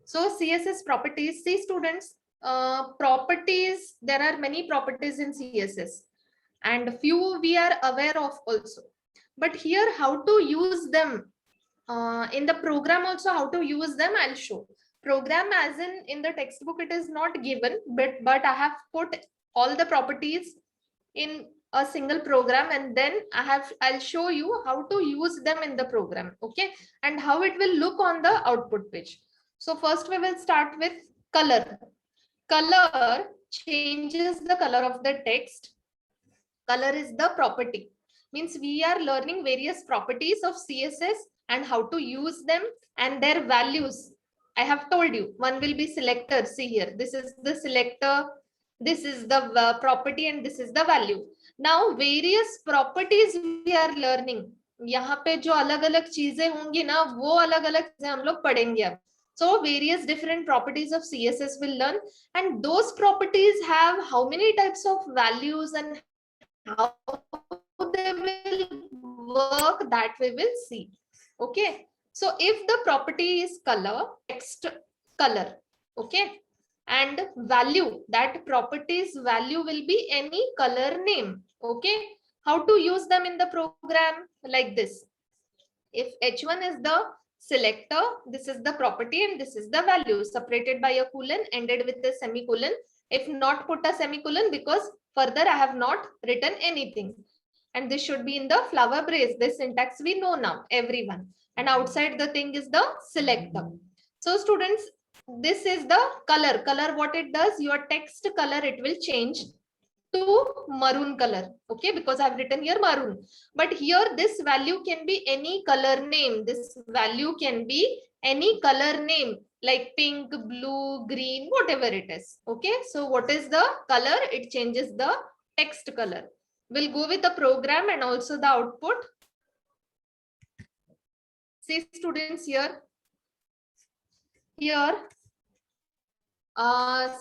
So CSS properties, see students, properties, there are many properties in CSS and few we are aware of also. But here how to use them in the program also, how to use them I'll show. Program as in the textbook it is not given, but I have put all the properties in a single program, and then I'll show you how to use them in the program, okay, and how it will look on the output page. So first we will start with color. Color changes the color of the text. Color is the property, means we are learning various properties of CSS and how to use them and their values. I have told you one will be selector. See here, this is the selector, this is the property, and this is the value. Now various properties we are learning. यहाँ पे जो अलग अलग चीजें होंगी ना, वो अलग अलग चीजें हम लोग पढ़ेंगे अब. So various different properties of CSS will learn, and those properties have how many types of values and how they will work, that we will see. Okay, so if the property is color, text color, okay, and value, that property's value will be any color name. Okay, how to use them in the program? Like this. If h1 is the selector, this is the property and this is the value, separated by a colon, ended with a semicolon. If not, put a semicolon, because further I have not written anything. And this should be in the flower brace. This syntax we know now, everyone. And outside the thing is the selector. So students, this is the color. Color, what it does, your text color, it will change to maroon color. Okay, because I've written here maroon. But here this value can be any color name. This value can be any color name, like pink, blue, green, whatever it is. Okay, so what is the color? It changes the text color. We'll go with the program and also the output. See students here. Here,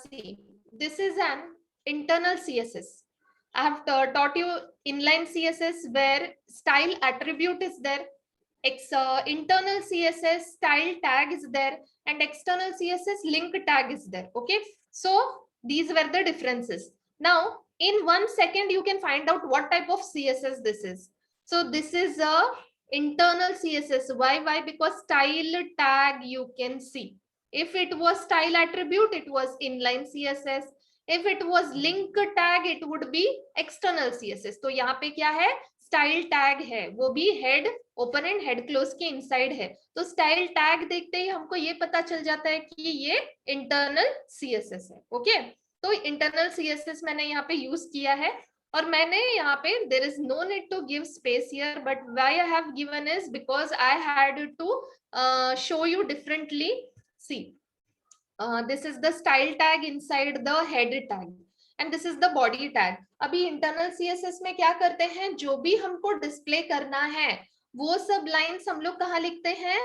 see, this is an internal CSS. I have taught you inline CSS where style attribute is there. Internal CSS style tag is there, and external CSS link tag is there. Okay, so these were the differences. Now in 1 second you can find out what type of CSS this is. So this is a internal CSS. Why? Because style tag you can see. If it was style attribute, it was inline CSS. If it was link tag, it would be external CSS. तो यहाँ पे क्या है, style tag है, वो भी head open and head close के inside है. तो स्टाइल टैग देखते ही हमको ये पता चल जाता है कि ये इंटरनल CSS है. ओके, तो इंटरनल CSS मैंने यहाँ पे यूज किया है. और मैंने यहाँ पे there is no need to give space here, but why I have given is because I had to show you differently. See, this is the style tag inside the head tag and this is the body tag. अभी internal CSS में क्या करते हैं, जो भी हमको display करना है वो सब लाइंस हम लोग कहाँ लिखते हैं,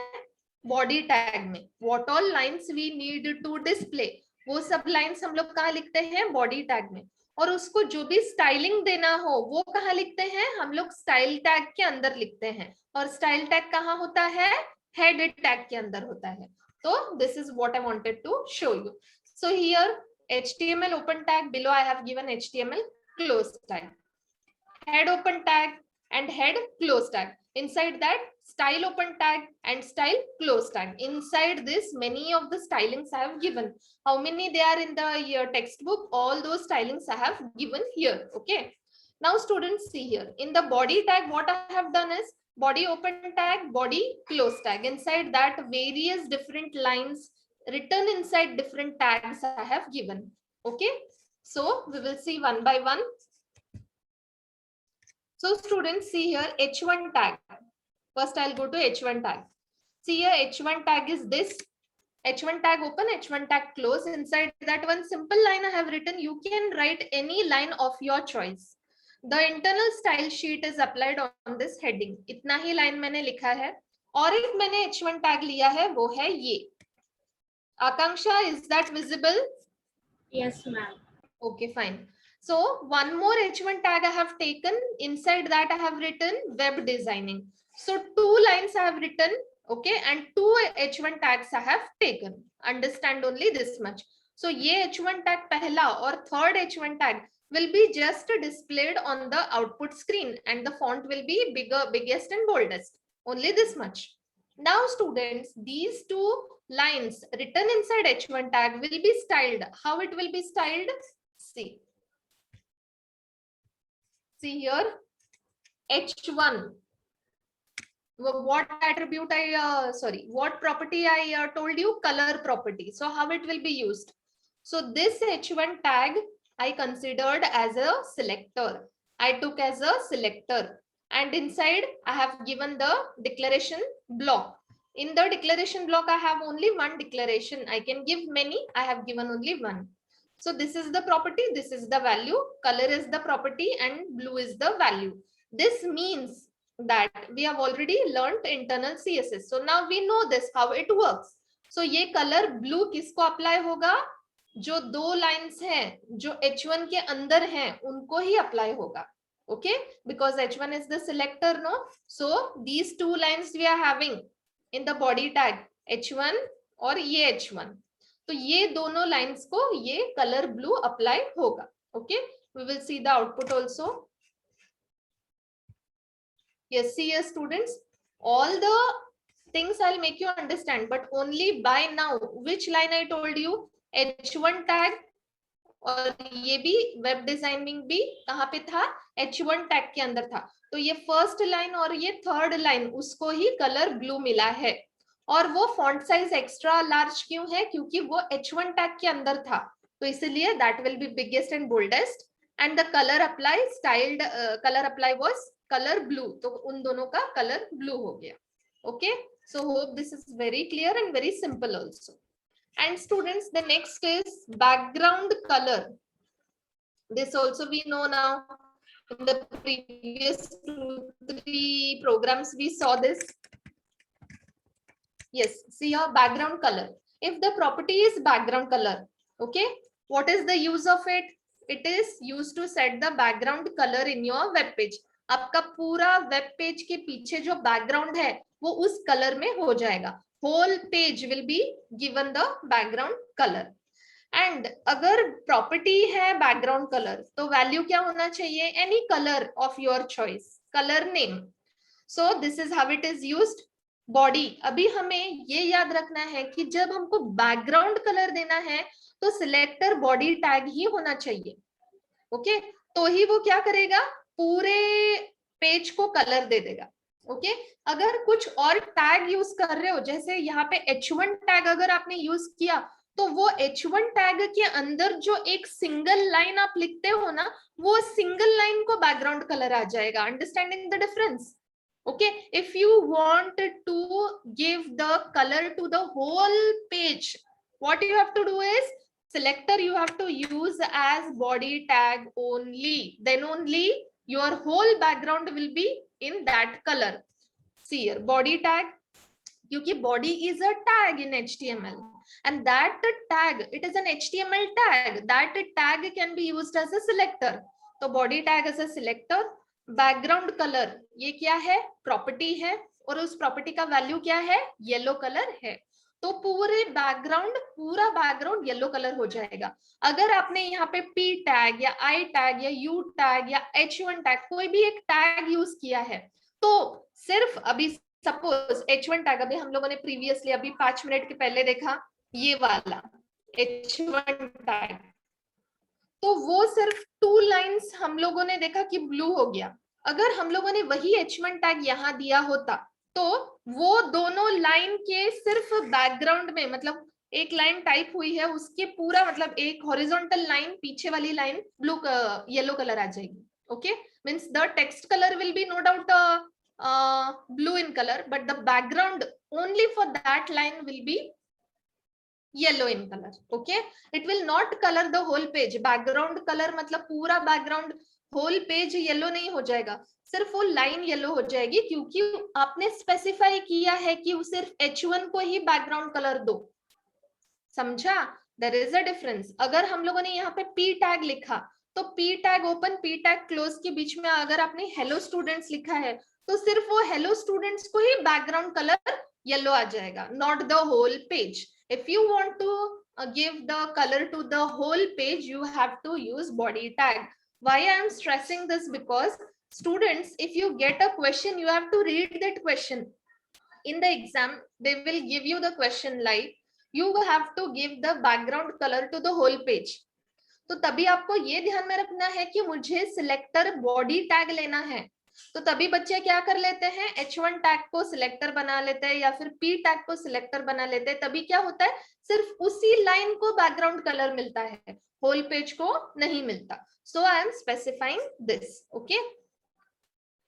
बॉडी टैग में. What all lines we need to display, वो सब लाइंस हम लोग कहाँ लिखते हैं, बॉडी टैग में. और उसको जो भी स्टाइलिंग देना हो वो कहाँ लिखते हैं, हम लोग स्टाइल टैग के अंदर लिखते हैं. और स्टाइल टैग कहाँ होता है, हेड टैग के अंदर होता है. So this is what I wanted to show you. So here HTML open tag, below I have given HTML close tag, head open tag and head close tag. Inside that style open tag and style close tag. Inside this many of the stylings I have given. How many they are in the textbook? All those stylings I have given here. Okay. Now students, see here in the body tag what I have done is body open tag, body close tag. Inside that various different lines written inside different tags I have given. Okay, so we will see one by one. So students, see here h1 tag. First I'll go to h1 tag. See here h1 tag is this. H1 tag open, H1 tag close. Inside that one simple line I have written, you can write any line of your choice. The internal style sheet is applied on this heading. इतना ही line मैंने लिखा है. और एक मैंने H1 tag लिया है, वो है ये. Akanksha, is that visible? Yes, ma'am. Okay, fine. So one more H1 tag I have taken. Inside that I have written web designing. So 2 lines I have written. Okay, and 2 H1 tags I have taken. Understand only this much. So ये H1 tag पहला और third H1 tag will be just displayed on the output screen and the font will be biggest and boldest. Only this much. Now students, these two lines written inside H1 tag will be styled. How it will be styled? See. See here, H1. What attribute what property I told you? Color property. So how it will be used? So this H1 tag I considered as a selector. I took as a selector, and inside I have given the declaration block. In the declaration block, I have only one declaration. I can give many. I have given only one. So this is the property. This is the value. Color is the property and blue is the value. This means that we have already learned internal CSS. So now we know this, how it works. So ये color blue किसको apply होगा? जो दो lines हैं, जो H1 के अंदर हैं, उनको ही apply होगा. Okay, because H1 is the selector, no? So these two lines we are having in the body tag, H1 और ये H1. तो ये दोनों lines को ये color blue apply होगा. Okay, we will see the output also. Yes, see here students, all the things I'll make you understand, but only by now, which line I told you, H1 tag, और ये भी web designing भी कहाँ पे था, H1 tag के अंदर था. तो ये फर्स्ट लाइन और ये थर्ड लाइन उसको ही कलर ब्लू मिला है. और वो फॉन्ट साइज एक्स्ट्रा लार्ज क्यों है? क्योंकि वो H1 टैग के अंदर था, तो इसलिए that will B biggest and boldest. And the colour apply styled, colour apply was colour blue, तो उन दोनों का कलर ब्लू हो गया. Okay, so hope this is very clear and very simple also. And students, the next is background color. This also we know now. In the previous 2-3 programs we saw this. Yes, see your background color. If the property is background color, okay, what is the use of it? It is used to set the background color in your web page. आपका पूरा web page के पीछे जो background है वो उस colour में हो जाएगा. Whole page will be given the background color. And अगर property है background color, तो value क्या होना चाहिए? Any color of your choice, color name. So this is how it is used. Body, अभी हमें ये याद रखना है कि जब हमको background color देना है तो selector body tag ही होना चाहिए. ओके, तो ही वो क्या करेगा? पूरे पेज को कलर दे देगा. ओके, अगर कुछ और टैग यूज कर रहे हो, जैसे यहाँ पे H1 टैग अगर आपने यूज किया, तो वो H1 टैग के अंदर जो एक सिंगल लाइन आप लिखते हो ना, वो सिंगल लाइन को बैकग्राउंड कलर आ जाएगा. Understanding the difference? Okay, if you want to give the color to the whole page, what you have to do is selector you have to use as body tag only. Then only your whole background will be in that color. See here, body tag, क्योंकि body is a tag in HTML, and that tag, it is an HTML tag. That tag can be used as a selector. तो body tag as a selector. Background colour ये क्या है? Property है, और उस property का value क्या है? येलो कलर है. तो पूरे बैकग्राउंड, पूरा बैकग्राउंड येलो कलर हो जाएगा. अगर आपने यहाँ पे P टैग या I टैग या U टैग या H1 टैग कोई भी एक टैग यूज किया है, तो सिर्फ अभी सपोज H1 टैग अभी हम लोगों ने प्रीवियसली अभी 5 मिनट के पहले देखा, ये वाला H1 टैग, तो वो सिर्फ 2 लाइंस हम लोगों ने देखा कि ब्लू हो गया. अगर हम लोगों ने वही H1 टैग यहाँ दिया होता, तो वो दोनों लाइन के सिर्फ बैकग्राउंड में, मतलब एक लाइन टाइप हुई है उसके पूरा, मतलब एक हॉरिजॉन्टल लाइन, पीछे वाली लाइन ब्लू येलो कलर आ जाएगी. Okay, means the text colour will be no doubt blue in color, but the background only for that line will be yellow in color. Okay, it will not color the whole page. Background color मतलब पूरा background whole page yellow नहीं हो जाएगा, सिर्फ वो line yellow हो जाएगी, क्योंकि आपने स्पेसिफाई किया है कि सिर्फ H1 को ही बैकग्राउंड कलर दो. समझा? There is a difference. अगर हम लोगों ने यहाँ पे P टैग लिखा, तो P tag open P tag close के बीच में अगर आपने हेलो स्टूडेंट्स लिखा है, तो सिर्फ वो हेलो स्टूडेंट्स को ही बैकग्राउंड कलर येलो आ जाएगा, not the whole page. If you want to give the color to the whole page, you have to use body tag. Why I am stressing this? Because students, if you get a question, you have to read that question. In the exam, they will give you the question like, you have to give the background color to the whole page. तो तभी आपको ये ध्यान में रखना है कि मुझे सिलेक्टर बॉडी टैग लेना है. तो तभी बच्चे क्या कर लेते हैं, H1 टैग को सिलेक्टर बना लेते हैं या फिर P टैग को सिलेक्टर बना लेते हैं. तभी क्या होता है, सिर्फ उसी लाइन को बैकग्राउंड कलर मिलता है, होल पेज को नहीं मिलता. So I am specifying this. Okay,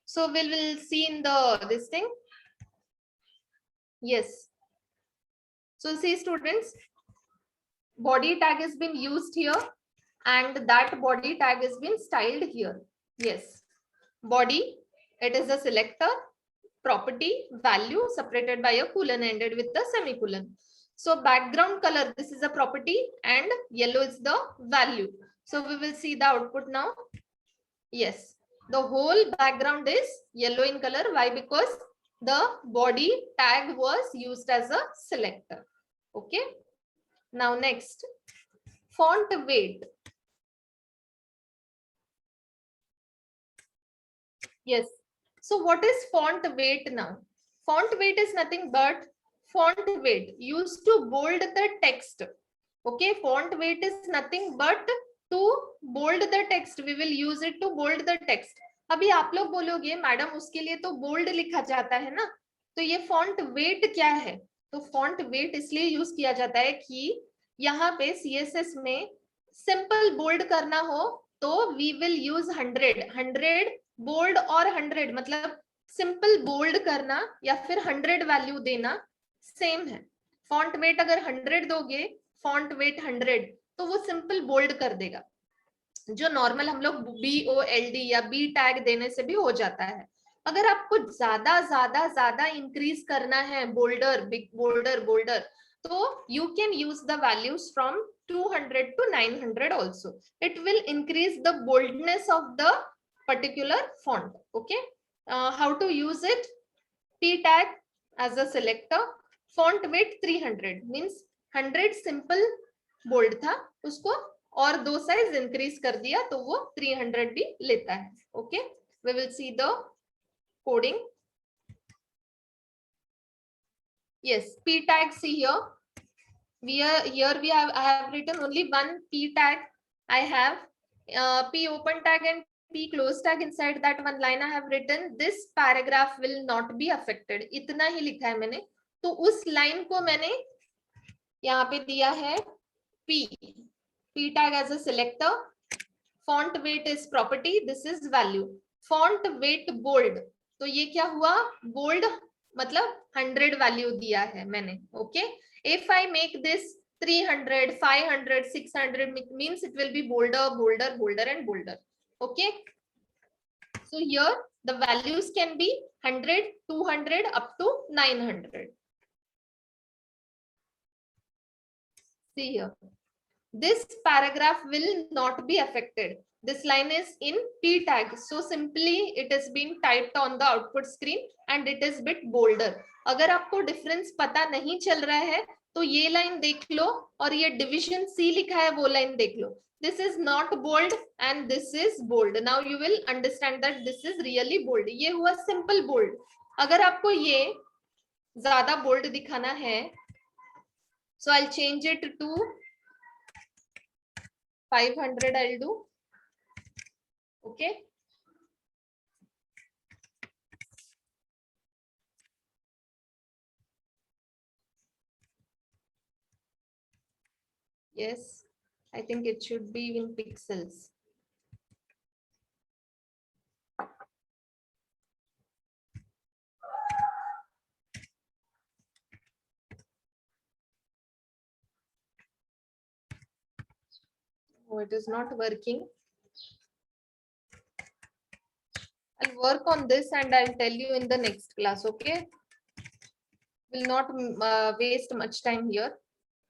so will see in the this thing. Yes, so see students, body tag has been used here and that body tag has been styled here. Yes, body, it is a selector, property, value separated by a colon ended with the semicolon. So background color, this is a property and yellow is the value. So we will see the output now. Yes, the whole background is yellow in color. Why? Because the body tag was used as a selector. Okay, now next, font weight. Yes, so what is font weight now? Font weight is nothing but font weight used to bold the text. Okay, font weight is nothing but to bold the text. We will use it to bold the text. अभी आप लोग बोलोगे madam उसके लिए तो bold लिखा जाता है ना, तो ये फॉन्ट वेट क्या है? तो फॉन्ट वेट इसलिए यूज किया जाता है कि यहाँ पे CSS में सिंपल बोल्ड करना हो तो वी विल यूज 100 बोल्ड और 100 मतलब सिंपल बोल्ड करना या फिर 100 वैल्यू देना सेम है. फॉन्ट वेट अगर 100 दोगे, फॉन्ट वेट 100, तो वो सिंपल बोल्ड कर देगा. जो नॉर्मल हम लोग BOLD या B टैग देने से भी हो जाता है. अगर आपको ज्यादा ज्यादा ज्यादा इंक्रीज करना है, बोल्डर, बिग बोल्डर, बोल्डर, तो you can use the values from 200 to 900 also. It will increase the boldness of the particular font. Okay, how to use it? P tag as a selector, font weight 300 means 100 simple bold था, उसको और 2 size increase कर दिया तो वो 300 भी लेता है. Okay, we will see the coding. Yes, P tag, see here. I have written only one P tag. I have P open tag and P close tag. Inside that one line I have written this paragraph will not be affected. इतना ही लिखा है मैंने. तो उस line को मैंने यहाँ पे दिया है P tag as a selector. Font weight is property. This is value. Font weight bold. तो ये क्या हुआ? Bold मतलब 100 वैल्यू दिया है मैंने. Okay, if I make this 300, 500, 600 means it will be bolder, bolder, bolder and bolder. Okay, so here the values can be 100, 200 up to 900. See here, this paragraph will not be affected. This line is in P tag, so simply it is being typed on the output screen and it is bit bolder. अगर आपको difference पता नहीं चल रहा है तो ये line देख लो और ये डिविजन C लिखा है वो लाइन देख लो. This is not bold and this is bold. Now you will understand that this is really bold. ये हुआ simple bold. अगर आपको ये ज्यादा bold दिखाना है, so I'll change it to 500. I'll do. Okay. Yes, I think it should be in pixels. Oh, it is not working. I'll work on this and I'll tell you in the next class. Okay, will not waste much time here.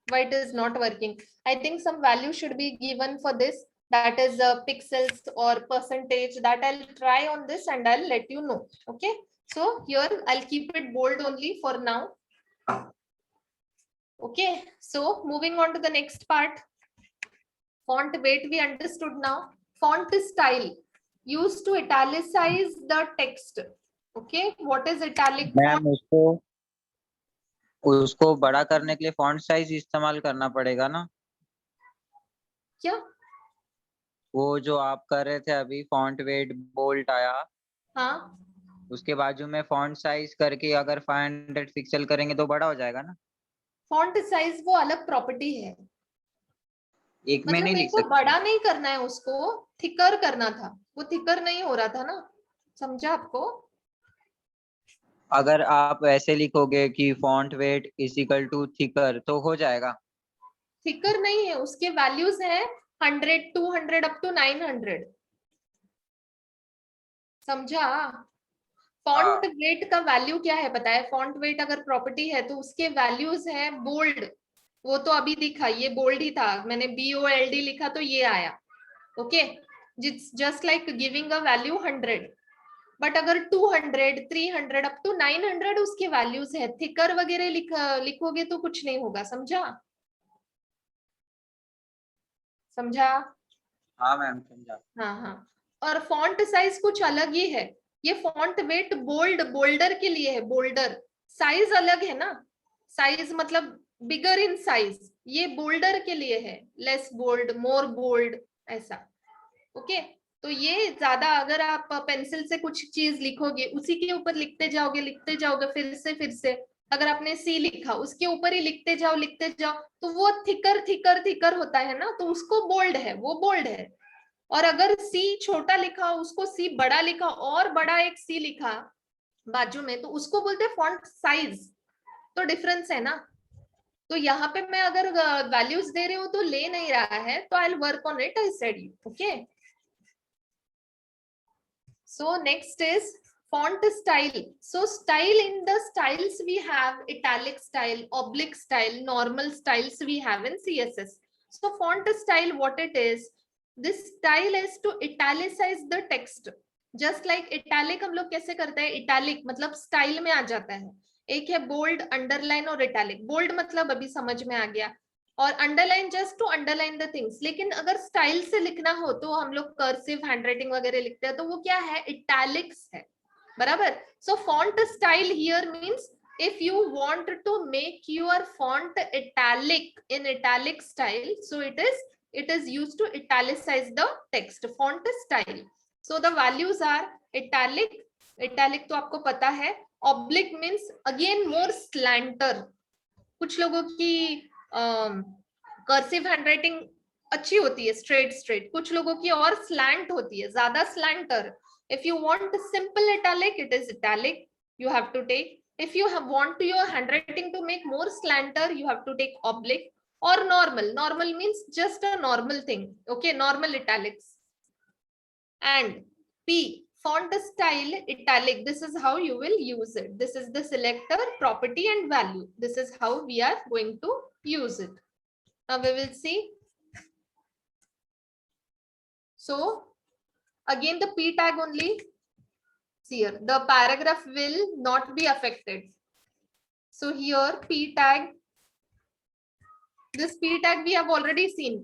Why it is not working? I think some value should be given for this, that is pixels or percentage. That I'll try on this and I'll let you know. Okay, so here I'll keep it bold only for now. Okay, so moving on to the next part. Font weight we understood now. Font style used to italicize the text. Okay, what is italic font? Ma'am उसको उसको बड़ा करने के लिए font size इस्तेमाल करना पड़ेगा ना? क्या? वो जो आप कर रहे थे अभी, फॉन्ट वेट बोल्ट आया, हाँ, उसके बाजू में फॉन्ट साइज करके अगर 500 पिक्सल करेंगे तो बड़ा हो जाएगा ना? फॉन्ट साइज वो अलग प्रॉपर्टी है। एक में मतलब नहीं मेरे लिख को सकते? बड़ा नहीं करना है, उसको थिकर करना था, वो थिकर नहीं हो रहा था ना, समझा आपको? अगर आप ऐसे लिखोगे कि font weight is equal to thicker तो हो जाएगा? थिकर नहीं है, उसके वैल्यूज है 100, 200 अप टू 900, समझा? फॉन्ट वेट का वैल्यू क्या है पता है? फॉन्ट वेट अगर प्रॉपर्टी है तो उसके वैल्यूज है बोल्ड, वो तो अभी दिखा, ये बोल्ड ही था, मैंने BOLD लिखा तो ये आया। Okay, just like giving a value 100, but अगर 200, 300 अप टू 900 उसके वैल्यूज है, थिकर वगैरह लिखोगे तो कुछ नहीं होगा, समझा? समझा? हाँ मैम समझा। हाँ हाँ। और फॉन्ट साइज कुछ अलग ही है, ये फॉन्ट वेट बोल्डर के लिए है, बोल्डर साइज अलग है ना, साइज मतलब बिगर इन साइज, ये बोल्डर के लिए है, लेस बोल्ड, मोर बोल्ड, ऐसा। ओके, तो ये ज्यादा अगर आप पेंसिल से कुछ चीज लिखोगे उसी के ऊपर लिखते जाओगे फिर से, अगर आपने सी लिखा उसके ऊपर ही लिखते जाओ तो वो थिकर होता है ना, तो उसको बोल्ड है, वो बोल्ड है। और अगर सी छोटा लिखा उसको सी बड़ा लिखा और बड़ा एक सी लिखा बाजू में तो उसको बोलते हैं फॉन्ट साइज, तो डिफरेंस है ना। तो यहाँ पे मैं अगर वैल्यूज दे रही हूँ तो ले नहीं रहा है, तो I will work on it, I said you. Okay, so next is font style. So style, in the styles we have italic style, oblique style, normal styles we have in CSS. So font style, what it is, this style is to italicize the text. Just like italic हम लोग कैसे करते हैं, italic मतलब style में आ जाता है। एक है बोल्ड, अंडरलाइन और इटैलिक। बोल्ड मतलब अभी समझ में आ गया, और underline just to underline the things. लेकिन अगर स्टाइल से लिखना हो तो हम लोग कर्सिव हैंडराइटिंग वगैरह लिखते हैं, तो वो क्या है, इटैलिक्स है, बराबर। So font style here means if you want to make your font italic in italic style, so it is used to italicize the text, font style. So the values are italic, italic तो आपको पता है, oblique means again more slanter, कुछ लोगों की cursive handwriting अच्छी होती है, स्ट्रेट, कुछ लोगों की और स्लैंट होती है, ज्यादा slanter. If you want simple italic, it is italic, you have to take. if you have want to your handwriting to make more slanter, you have to take oblique or normal means just a normal thing, okay, normal italics. And P, font style italic, this is how you will use it, this is the selector property and value, this is how we are going to use it. Now we will see. So again the P tag only, see here the paragraph will not be affected. So here P tag, this P tag we have already seen,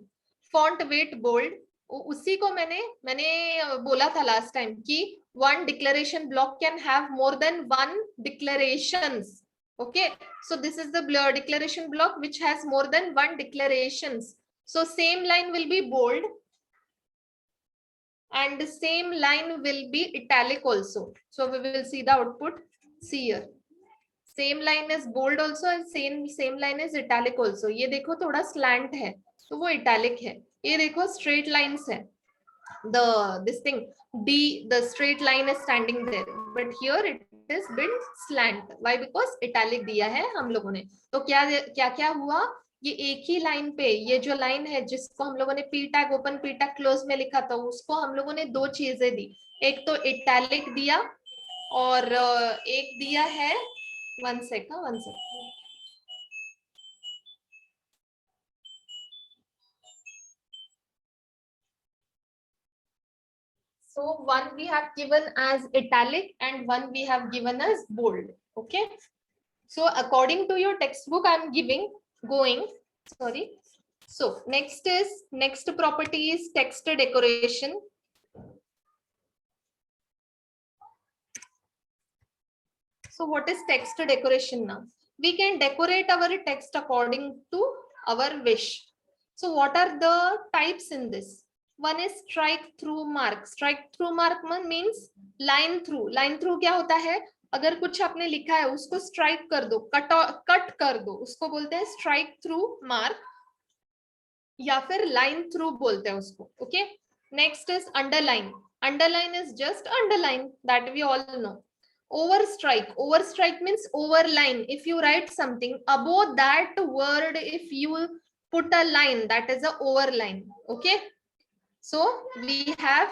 font weight bold, उसी को मैंने बोला था last time कि one declaration block can have more than one declarations. Okay, so this is the declaration block which has more than one declarations. So same line will be bold and the same line will be italic also. So we will see the output. See here, same line is bold also and same line is italic also. ये देखो थोड़ा slant है तो वो italic है, ये देखो straight lines है, this thing D, the straight line is standing there, but here it is been slant. Why? Because italic दिया है हम लोगों ने। तो क्या हुआ, ये एक ही लाइन पे, ये जो लाइन है जिसको हम लोगों ने P tag open P tag close में लिखा था, उसको हम लोगों ने दो चीजें दी, एक तो italic दिया और एक दिया है, one second. So one we have given as italic and one we have given as bold. Okay. So according to your textbook, I'm going. So next property is text decoration. So what is text decoration now? We can decorate our text according to our wish. So what are the types in this? One is strike through mark. Strike through mark means line through. Line through क्या होता है? अगर कुछ आपने लिखा है उसको strike कर दो, कट कर दो, उसको बोलते हैं स्ट्राइक थ्रू मार्क या फिर लाइन थ्रू बोलते हैं उसको. Okay. Next is underline. Underline is just underline, that we all know. Overstrike means overline. If you write something above that word, if you put a line, that is a overline. Okay, so we have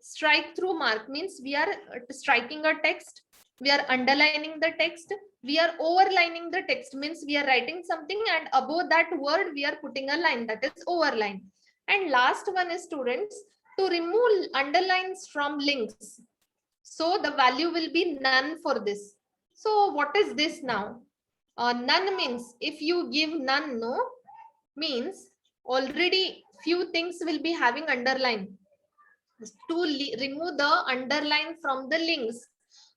strike through mark means we are striking a text, we are underlining the text, we are overlining the text means we are writing something and above that word we are putting a line, that is overline. And last one is, students, to remove underlines from links. So the value will be none for this. So what is this now? None means if you give none, no, means already few things will be having underline. To remove the underline from the links.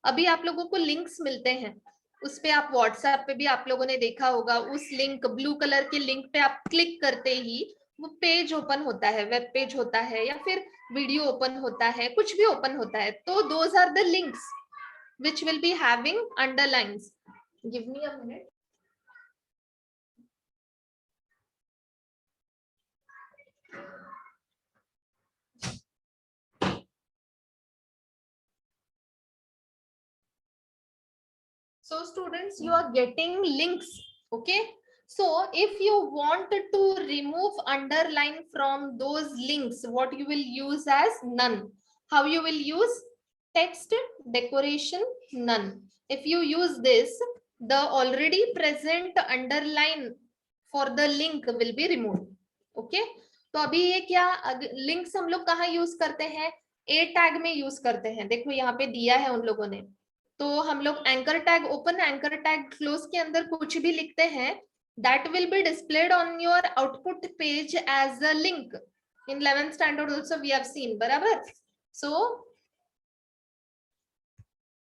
अभी आप लोगों को links मिलते हैं, उस पे आप WhatsApp पे भी आप लोगों ने देखा होगा, उस लिंक ब्लू कलर के लिंक पे आप क्लिक करते ही वो पेज ओपन होता है, वेब पेज होता है या फिर वीडियो ओपन होता है, कुछ भी ओपन होता है. तो those are the links which will be having underlines. Give me a minute. So students, you are getting links. Okay. So if you want to remove underline from those links, what you will use as none. How you will use? Text decoration none. If you use this, the already present underline for the link will be removed. Okay. तो अभी ये क्या links हम लोग कहाँ use करते हैं? A tag में use करते हैं. देखो यहाँ पे दिया है उन लोगों ने. तो हम लोग anchor tag open, anchor tag close के अंदर कुछ भी लिखते हैं, that will be displayed on your output page as a link. In 11th standard also we have seen, बराबर. So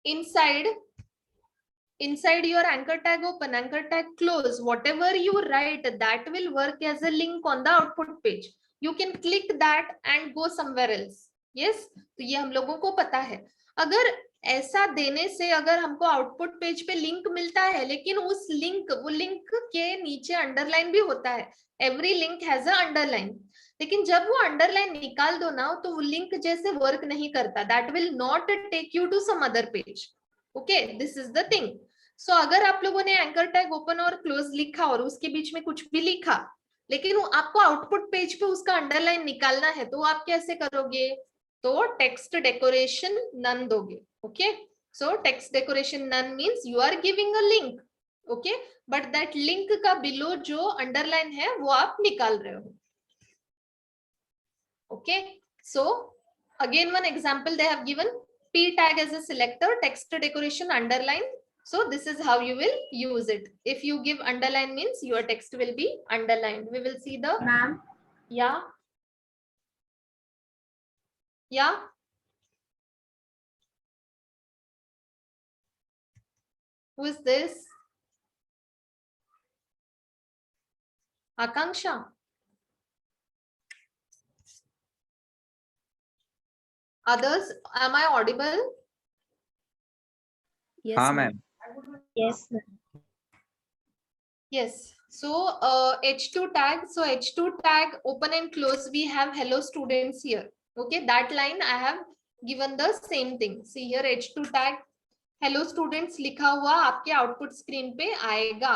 inside your anchor tag open, anchor tag close, whatever you write, that will work as a link on the output page. You can click that and go somewhere else. Yes, तो ये हम लोगों को पता है. अगर ऐसा देने से अगर हमको आउटपुट पेज पे लिंक मिलता है, लेकिन उस वो लिंक के नीचे अंडरलाइन भी होता है, every link has a underline, लेकिन जब वो अंडरलाइन निकाल दो ना तो वो लिंक जैसे वर्क नहीं करता, that will not take you to some other page. Okay, this is the thing. So अगर आप लोगों ने एंकर टैग ओपन और क्लोज लिखा और उसके बीच में कुछ भी लिखा, लेकिन आपको आउटपुट पेज पे उसका अंडरलाइन निकालना है, तो आप कैसे करोगे? तो टेक्स्ट डेकोरेशन नन दोगे. Okay, so text decoration none means you are giving a link. Okay, but that link का बिलो जो अंडरलाइन है वो आप निकाल रहे हो. Okay, so again one example they have given, p tag as a selector, text decoration underline. So this is how you will use it. If you give underline means your text will be underlined. We will see the Ma'am. Yeah. Yeah. Who is this? Akanksha. Others, am I audible? Yes, हाँ ma'am. Ma'am. Yes, ma'am. Yes. So H2 tag. So H2 tag open and close. We have hello students here. Okay, that line I have given the same thing. See here H2 tag hello students लिखा हुआ आपके output screen पे आएगा.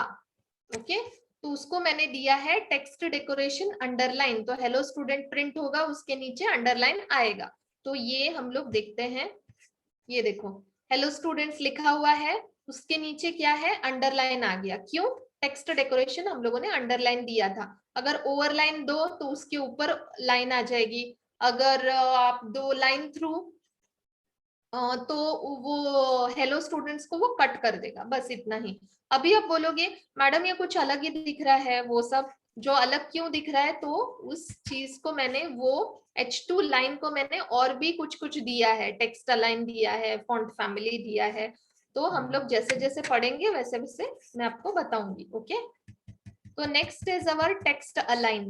Okay, तो उसको मैंने दिया है टेक्स्ट डेकोरेशन अंडरलाइन. तो हेलो स्टूडेंट प्रिंट होगा, उसके नीचे अंडरलाइन आएगा. तो ये हम लोग देखते हैं. ये देखो हेलो स्टूडेंट्स लिखा हुआ है, उसके नीचे क्या है? अंडरलाइन आ गया. क्यों? टेक्स्ट डेकोरेशन हम लोगों ने अंडरलाइन दिया था. अगर ओवरलाइन दो तो उसके ऊपर लाइन आ जाएगी. अगर आप दो लाइन थ्रू तो वो हेलो स्टूडेंट्स को वो कट कर देगा, बस इतना ही। अभी आप बोलोगे मैडम ये कुछ अलग ही दिख रहा है, वो सब जो अलग क्यों दिख रहा है, तो उस चीज को मैंने वो H2 लाइन को मैंने और भी कुछ कुछ दिया है, टेक्स्ट अलाइन दिया है, फॉन्ट फैमिली दिया है। तो हम लोग जैसे जैसे पढ़ेंगे वैसे वैसे मैं आपको बताऊंगी। ओके, तो next is our text align.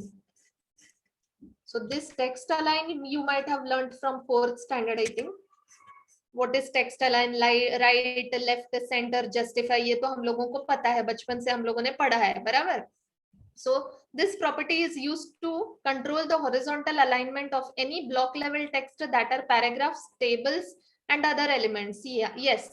So this text align you might have learned from 4th standard, I think. What is text align? Right, left, center, justify, ये तो हम लोगों को पता है, बचपन से हम लोगों ने पढ़ा है, बराबर. So this property is used to control the horizontal alignment of any block level text that are paragraphs, tables and other elements. Yes,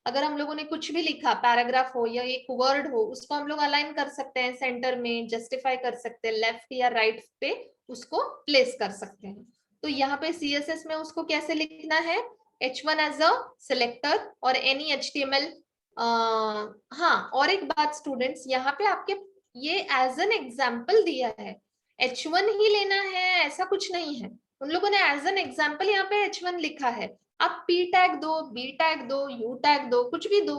अगर हम लोगों ने कुछ भी लिखा, पैराग्राफ हो या एक वर्ड हो, उसको हम लोग अलाइन कर सकते हैं सेंटर में, जस्टिफाई कर सकते हैं, लेफ्ट या राइट पे उसको प्लेस कर सकते हैं. तो यहाँ पे CSS में उसको कैसे लिखना है, H1 एज अ सिलेक्टर और एनी HTML. हाँ, और एक बात स्टूडेंट्स, यहाँ पे आपके ये एज एन एग्जाम्पल दिया है, H1 ही लेना है ऐसा कुछ नहीं है. उन लोगों ने एज एन एग्जाम्पल यहाँ पे H1 लिखा है. आप P टैग दो, B टैग दो, U टैग दो, कुछ भी दो.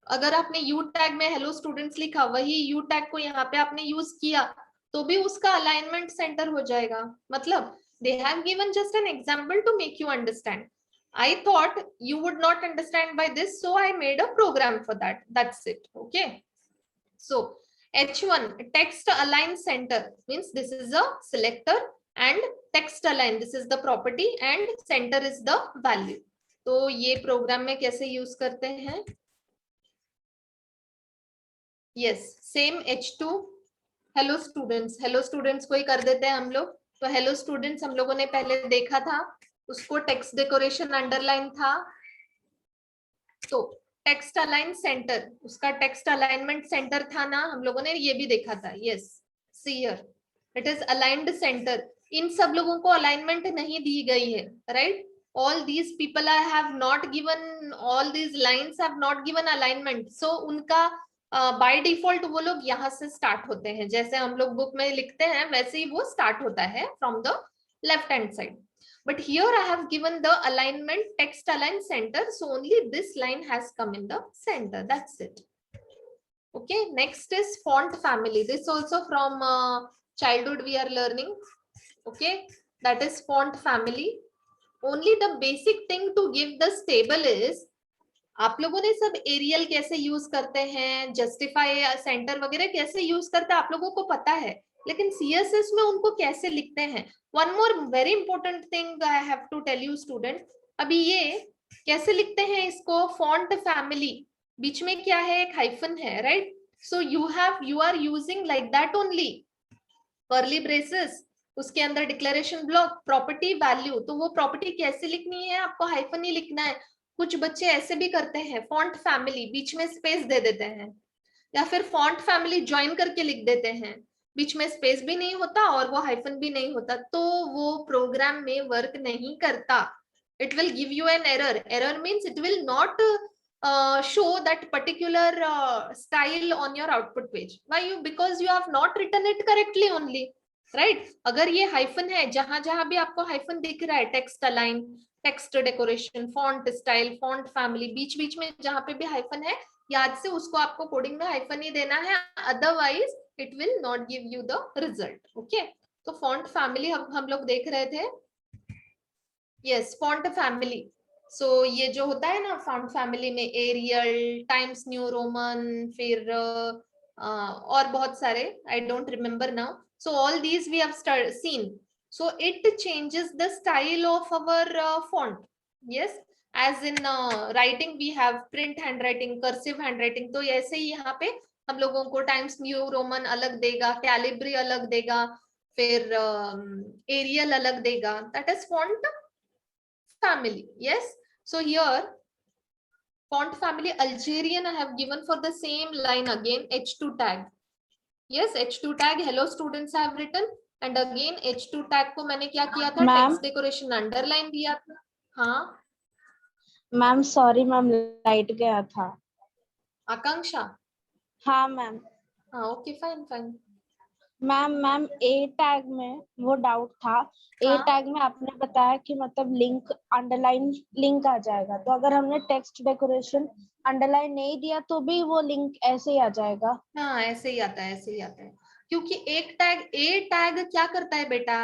अगर आपने U टैग में हेलो स्टूडेंट्स लिखा, वही U टैग को यहाँ पे आपने यूज किया, तो भी उसका अलाइनमेंट सेंटर हो जाएगा. मतलब they have given just an example to make you understand. I thought you would not understand by this, so I made a program for that. That's it. Okay. So H1 text align center means this is a selector and text align, this is the property and center is the value. तो ये programme में कैसे use करते हैं? Yes, same H2 hello students को ही कर देते हैं हम लोग. तो हेलो स्टूडेंट्स हम लोगों ने पहले देखा था, उसको टेक्स्ट डेकोरेशन अंडरलाइन था. तो टेक्स्ट अलाइन सेंटर, उसका टेक्स्ट अलाइनमेंट सेंटर था ना, हम लोगों ने ये भी देखा था. Yes, see here it is aligned centre. इन सब लोगों को अलाइनमेंट नहीं दी गई है, right? all these people I have not given, all these lines have not given alignment, so उनका बाय डिफॉल्ट वो लोग यहाँ से स्टार्ट होते हैं, जैसे हम लोग बुक में लिखते हैं वैसे ही वो स्टार्ट होता है from the left hand side. But here I have given the alignment text align center, so only this line has come in the center. That's it. Okay, next is font family. This also from childhood we are learning. Okay, that is font family. Only the basic thing to give this table is, आप लोगों ने sub aerial कैसे use करते हैं, justify centre वगैरह कैसे use करते हैं आप लोगों को पता है, लेकिन CSS में उनको कैसे लिखते हैं. One more very important thing I have to tell you student. अभी ये कैसे लिखते हैं इसको, फॉन्ट फैमिली, बीच में क्या है, एक हाइफन है, right? So you are using like that only, curly braces, उसके अंदर डिक्लेरेशन ब्लॉक, प्रॉपर्टी, वैल्यू. तो वो प्रॉपर्टी कैसे लिखनी है, आपको हाइफन ही लिखना है. कुछ बच्चे ऐसे भी करते हैं, फॉन्ट फैमिली बीच में स्पेस दे देते हैं, या फिर फॉन्ट फैमिली ज्वाइन करके लिख देते हैं, बीच में स्पेस भी नहीं होता और वो हाइफन भी नहीं होता, तो वो प्रोग्राम में वर्क नहीं करता. It will give you an error. Error means it will not show that particular style on your output page. Why? Because you have not written it correctly only, right? अगर ये hyphen है, जहां जहां भी आपको hyphen दिख रहा है, text align, text decoration, font style, font family, बीच बीच में जहां पे भी हाइफन है, याद से उसको आपको कोडिंग में हाइफन ही देना है, otherwise it will not give you the result. Okay, तो फॉन्ट फैमिली हम लोग देख रहे थे. Yes, font family. सो ये जो होता है ना फॉन्ट फैमिली में, एरियल, टाइम्स न्यू रोमन, फिर और बहुत सारे, I don't remember now. So all these we have seen. So it changes the style of our font. Yes, as in writing we have print handwriting, cursive handwriting. तो ऐसे ही यहाँ पे हम लोगों को टाइम्स न्यू रोमन अलग देगा, Calibri अलग देगा, फिर एरियल अलग देगा. That is font family. Yes, so here font family Algerian I have given for the same line again, H2 tag. Yes, H2 tag hello students I have written. And again H2 tag को मैंने क्या किया था, text decoration underline दिया था. हाँ ma'am, sorry ma'am, light गया था. आकांक्षा? हाँ मैम. हाँ, ओके, फाइन फाइन. मैम ए टैग में वो डाउट था। ए हाँ टैग में आपने बताया कि मतलब लिंक अंडरलाइन लिंक आ जाएगा, तो अगर हमने टेक्स्ट डेकोरेशन अंडरलाइन नहीं दिया तो भी वो लिंक ऐसे ही आ जाएगा। हाँ, ऐसे ही आता है, ऐसे ही आता है, क्योंकि एक टैग ए टैग क्या करता है बेटा,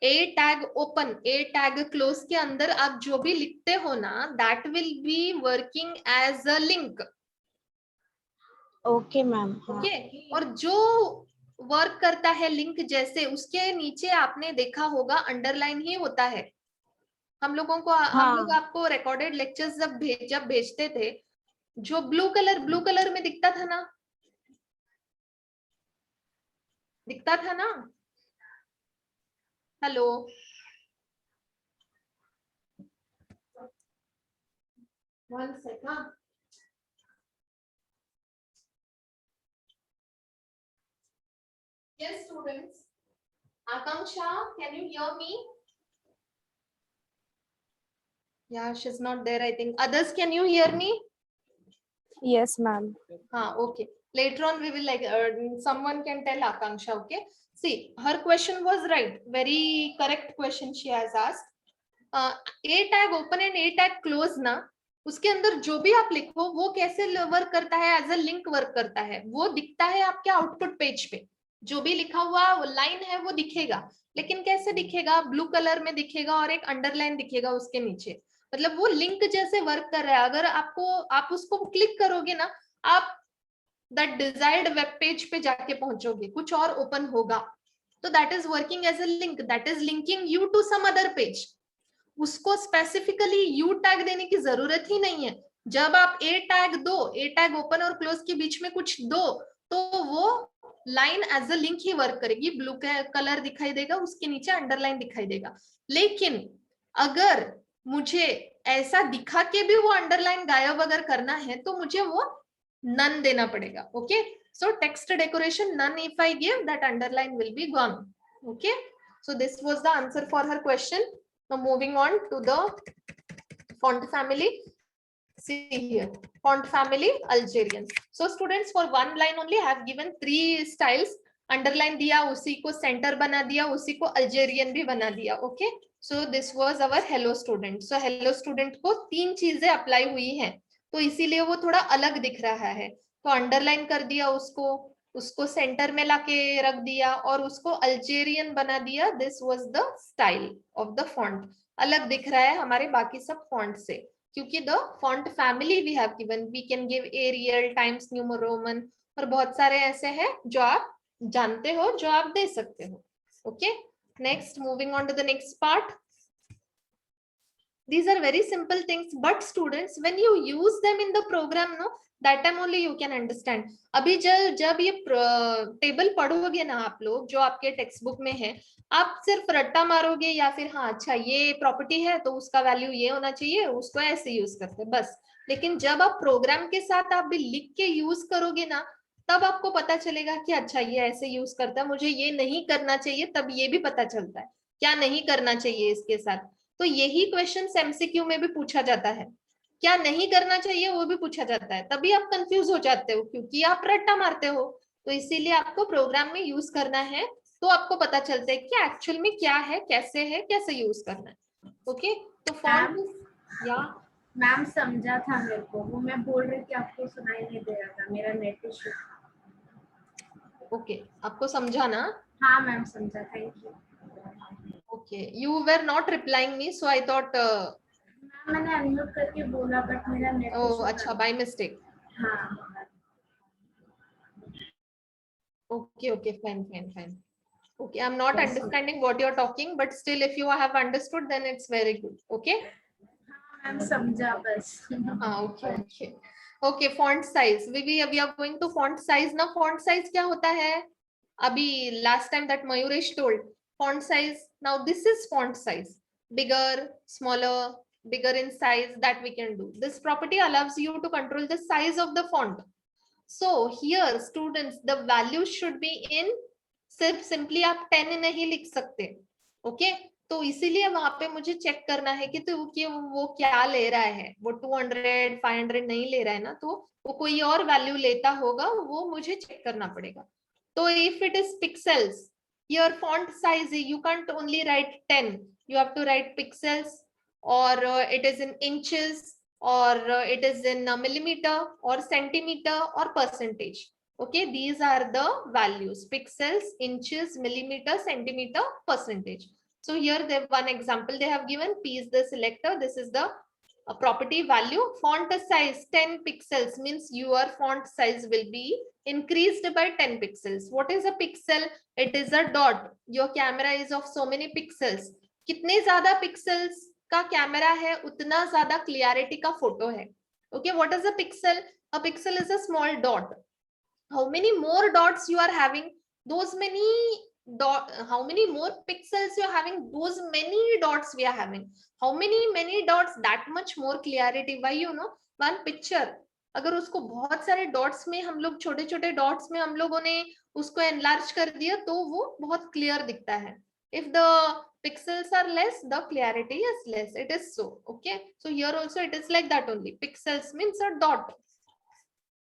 a tag open a tag close के अंदर आप जो भी लिखते हो ना, that will be working as a link. Okay ma'am. हाँ ओके, और जो वर्क करता है लिंक जैसे, उसके नीचे आपने देखा होगा अंडरलाइन ही होता है। हम लोगों को हम लोग हाँ आपको रिकॉर्डेड लेक्चर्स जब भेजते थे, जो ब्लू कलर में दिखता था ना, दिखता था ना। Hello, one second. Yes, students. Akanksha, can you hear me? Yeah, she's not there, I think. Others, can you hear me? Yes ma'am. Okay. Later on, we will someone can tell Akanksha, okay? See, her question was right. Very correct question she has asked. A tag open and A tag close ना, उसके अंदर जो भी आप लिखो वो कैसे work करता है, एज अ लिंक वर्क करता है, वो दिखता है आपके आउटपुट पेज पे। जो भी लिखा हुआ लाइन है वो दिखेगा, लेकिन कैसे दिखेगा, ब्लू कलर में दिखेगा और एक अंडरलाइन दिखेगा उसके नीचे, मतलब वो लिंक जैसे वर्क कर रहा है। अगर आप उसको क्लिक करोगे ना, आप दैट डिजायर्ड वेब पेज पे जाके पहुंचोगे, कुछ और ओपन होगा, तो that is working as a link, that is linking you to some other page. उसको स्पेसिफिकली यू टैग देने की जरूरत ही नहीं है। जब आप ए टैग दो, ए टैग ओपन और क्लोज के बीच में कुछ दो, तो वो लाइन एज अ लिंक ही वर्क करेगी, ब्लू कलर दिखाई देगा, उसके नीचे अंडरलाइन दिखाई देगा। लेकिन अगर मुझे ऐसा दिखा के भी वो अंडरलाइन गायब अगर करना है, तो मुझे वो नन देना पड़ेगा। Okay, so text decoration none, if I give that underline will be gone. Okay, so this was the answer for her question. Now moving on to the font family. See here, font family Algerian. So students, for one line only I have given 3 styles. Underline दिया, उसी को center बना दिया, उसी को Algerian भी बना दिया. Okay, so this was our hello student. So hello student को 3 चीजें अप्लाई हुई हैं, तो इसीलिए वो थोड़ा अलग दिख रहा है। तो अंडरलाइन कर दिया उसको सेंटर में लाके रख दिया और उसको अल्जेरियन बना दिया। This was the style of the font. अलग दिख रहा है हमारे बाकी सब फॉन्ट से, क्योंकि the font family we have given, we can give Arial, Times New Roman, और बहुत सारे ऐसे हैं जो आप जानते हो, जो आप दे सकते हो। Okay, next, moving on to the next part. These are very simple things, but students, when you use them in the program, no, that time only you can understand. अभी जब ये टेबल पढ़ोगे ना आप लोग, जो आपके टेक्स्ट बुक में है, आप सिर्फ रट्टा मारोगे या फिर हाँ अच्छा ये प्रॉपर्टी है तो उसका वैल्यू ये होना चाहिए, उसको ऐसे यूज करते बस। लेकिन जब आप प्रोग्राम के साथ आप भी लिख के यूज करोगे ना, तब आपको पता चलेगा कि अच्छा ये ऐसे यूज करता है, मुझे ये नहीं करना चाहिए, तब ये भी पता चलता है क्या नहीं करना चाहिए इसके साथ। तो यही क्वेश्चन एमसीक्यू में भी पूछा जाता है, क्या नहीं करना चाहिए वो भी पूछा जाता है, तभी आप कंफ्यूज हो जाते हो क्योंकि आप रट्टा मारते हो। तो इसीलिए आपको प्रोग्राम में यूज करना है, तो आपको पता चलता है कि एक्चुअल में क्या है, कैसे यूज करना है। ओके, तो फॉन्ट या मैम समझा था मेरे को, वो मैं बोल रही थी आपको सुनाई नहीं दे रहा था, मेरा नेट इशू। ओके, आपको समझा ना? हाँ मैम समझा, thank you. Okay, you were not replying me, so I thought ma'am मैंने अनम्यूट करके बोला बट मेरा नेट इशू। अच्छा, बाय मिस्टेक। हाँ Okay, fine. Okay, I'm not Yes. understanding what you're talking, but still if you have understood, then it's very good. Okay. Ma'am समझा बस। Okay, font size. We are going to font size now. Font size क्या होता है? अभी last time that Mayuresh told, font size. Now this is font size. Bigger, smaller, bigger in size, that we can do. This property allows you to control the size of the font. So here students, the value should be in, सिर्फ simply आप 10 नहीं लिख सकते। Okay, तो इसीलिए वहां पे मुझे चेक करना है कि वो क्या ले रहा है, वो 200 500 नहीं ले रहा है ना, तो वो कोई और वैल्यू लेता होगा, वो मुझे चेक करना पड़ेगा। So if it is pixels, here font size, you can't only write 10. You have to write pixels, or it is in inches, or it is in millimeter or centimeter or percentage. Okay, these are the values: pixels, inches, millimeter, centimeter, percentage. So here they have one example they have given. P is the selector. This is the property value. Font size 10 pixels means your font size will be increased by 10 pixels. What is a pixel? It is a dot. Your camera is of so many pixels. कितने ज्यादा pixels का camera है उतना ज्यादा clarity का photo है. Okay, what is a pixel? A pixel is a small dot. How many more dots you are having, those many dot, how many more pixels you are having, those many dots we are having. How many dots, that much more clarity. Why? You know, one picture अगर उसको बहुत सारे dots में हम लोग छोटे छोटे dots में हम लोगों ने उसको एनलार्ज कर दिया तो वो बहुत क्लियर दिखता है. If the pixels are less, the clarity is less. It is so. Okay, so here also it is like that only. Pixels means a dot.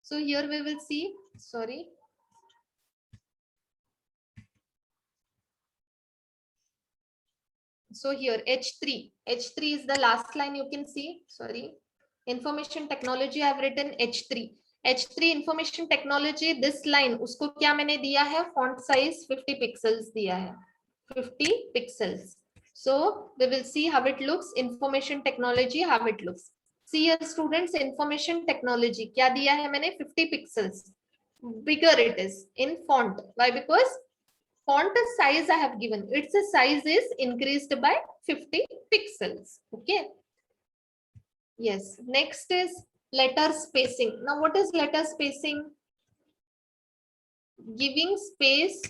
So here we will see, sorry. So here H3 is the last line you can see, sorry. Information technology I have written H3 information technology. This line उसको क्या मैंने दिया है, font size 50 pixels दिया है, 50 pixels. So we will see how it looks. Information technology, how it looks. See here students, information technology क्या दिया है मैंने, 50 pixels. Bigger it is in font. Why? Because font size I have given, its size is increased by 50 pixels. Okay. Yes. Next is letter spacing. Now what is letter spacing? Giving space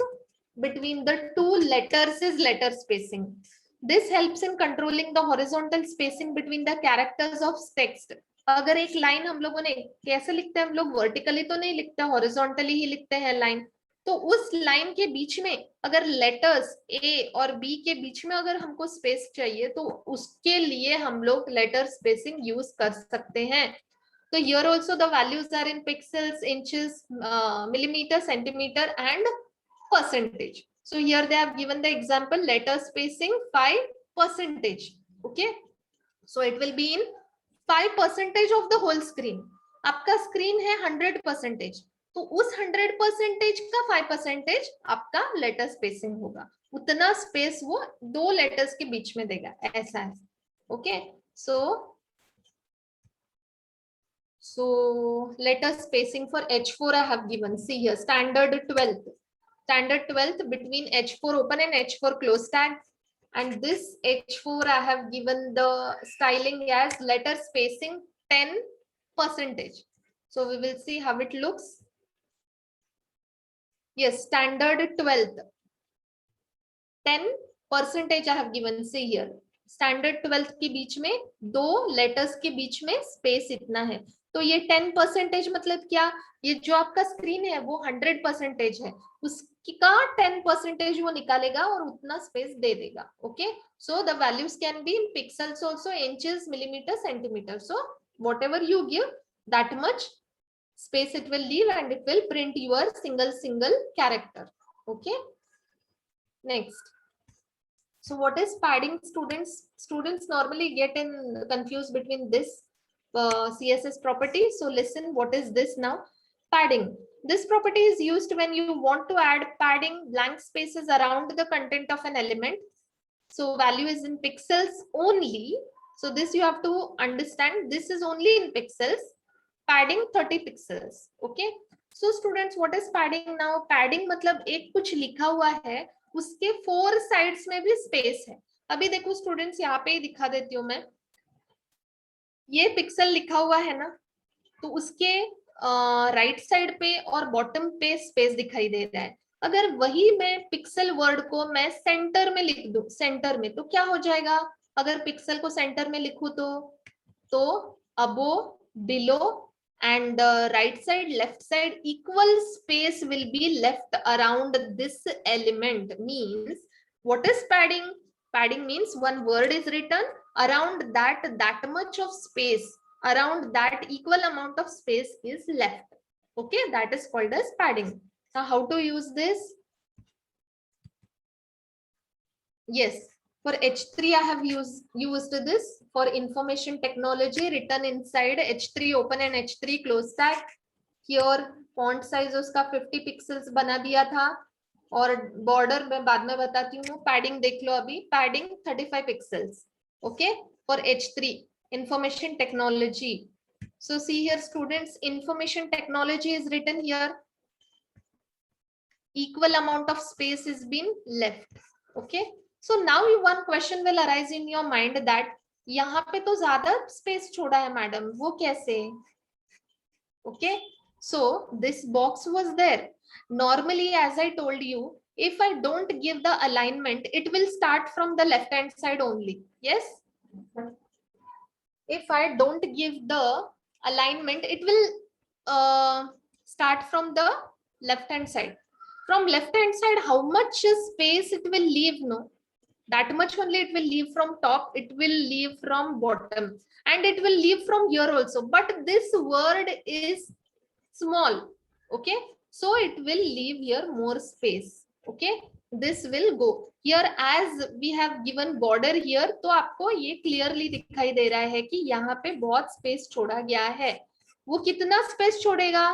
between the two letters is letter spacing. This helps in controlling the horizontal spacing between the characters of text. अगर एक line हम लोगों ने कैसे लिखते हैं, हम लोग वर्टिकली तो नहीं लिखते, हॉरिजॉन्टली ही लिखते हैं लाइन. तो उस लाइन के बीच में अगर लेटर्स ए और बी के बीच में अगर हमको स्पेस चाहिए तो उसके लिए हम लोग लेटर स्पेसिंग यूज कर सकते हैं. So here also the values are in pixels, inches, millimeter, centimeter and percentage. So here they have given the example letter spacing 5%. Okay. So it will be in 5% of the whole screen. आपका screen है 100%. तो उस 100% का 5% आपका letter spacing होगा. उतना space वो दो letters के बीच में देगा. ऐसा है. Okay. So letter spacing for H4 I have given. See here, standard 12th. Standard 12th between H4 open and H4 close tag. And this H4 I have given the styling as letter spacing 10%. So we will see how it looks. Yes, standard 12th. 10% I have given. See here. Standard 12th के बीच में दो letters के बीच में space इतना है. तो ये 10% मतलब क्या, ये जो आपका स्क्रीन है वो 100% है, उसका 10% वो निकालेगा और उतना स्पेस दे देगा. Okay, so the values can be in pixels also, inches, millimetre, centimetre. So whatever you give that much space it will leave and it will print your single character. Okay, next. So what is padding, students? Students normally get confused between this CSS property. So listen, what is this now? Padding. This property is used when you want to add padding, blank spaces around the content of an element. So value is in pixels only. So this you have to understand. This is only in pixels. Padding 30 pixels. Okay. So students, what is padding now? Padding मतलब एक कुछ लिखा हुआ है, उसके 4 sides में भी space है. अभी देखो स्टूडेंट्स, यहाँ पे ही दिखा देती हूँ मैं. ये पिक्सल लिखा हुआ है ना, तो उसके राइट साइड पे और बॉटम पे स्पेस दिखाई दे रहा है. अगर वही मैं पिक्सल वर्ड को मैं सेंटर में लिख दूं, सेंटर में, तो क्या हो जाएगा? अगर पिक्सल को सेंटर में लिखूं तो अबो, below and right side, left side, equal space will be left around this element. Means what is padding? Padding means one word is written, around that much of space, around that equal amount of space is left. Okay, that is called as padding. Now how to use this? Yes, for H3 I have used this for information technology, written inside H3 open and H3 close tag. Here font size उसका 50 pixels बना दिया था, और border मैं बाद में बताती हूँ. पैडिंग देख लो अभी, padding 35 pixels. Okay, for H3 information technology. So see here students, information technology is written here. Equal amount of space is been left. Okay, so now one question will arise in your mind that यहाँ पे तो ज्यादा space छोड़ा है madam, वो कैसे? Okay, so this box was there. Normally, as I told you, if I don't give the alignment, it will start from the left hand side only. Yes, if I don't give the alignment, it will start from the left hand side. From left hand side, how much space it will leave? No, that much only it will leave from top, it will leave from bottom, and it will leave from here also. But this word is small. Okay, so it will leave here more space. Okay, this will go here as we have given border here. तो आपको ये clearly दिखाई दे रहा है कि यहाँ पे बहुत space छोड़ा गया है. वो कितना space छोड़ेगा?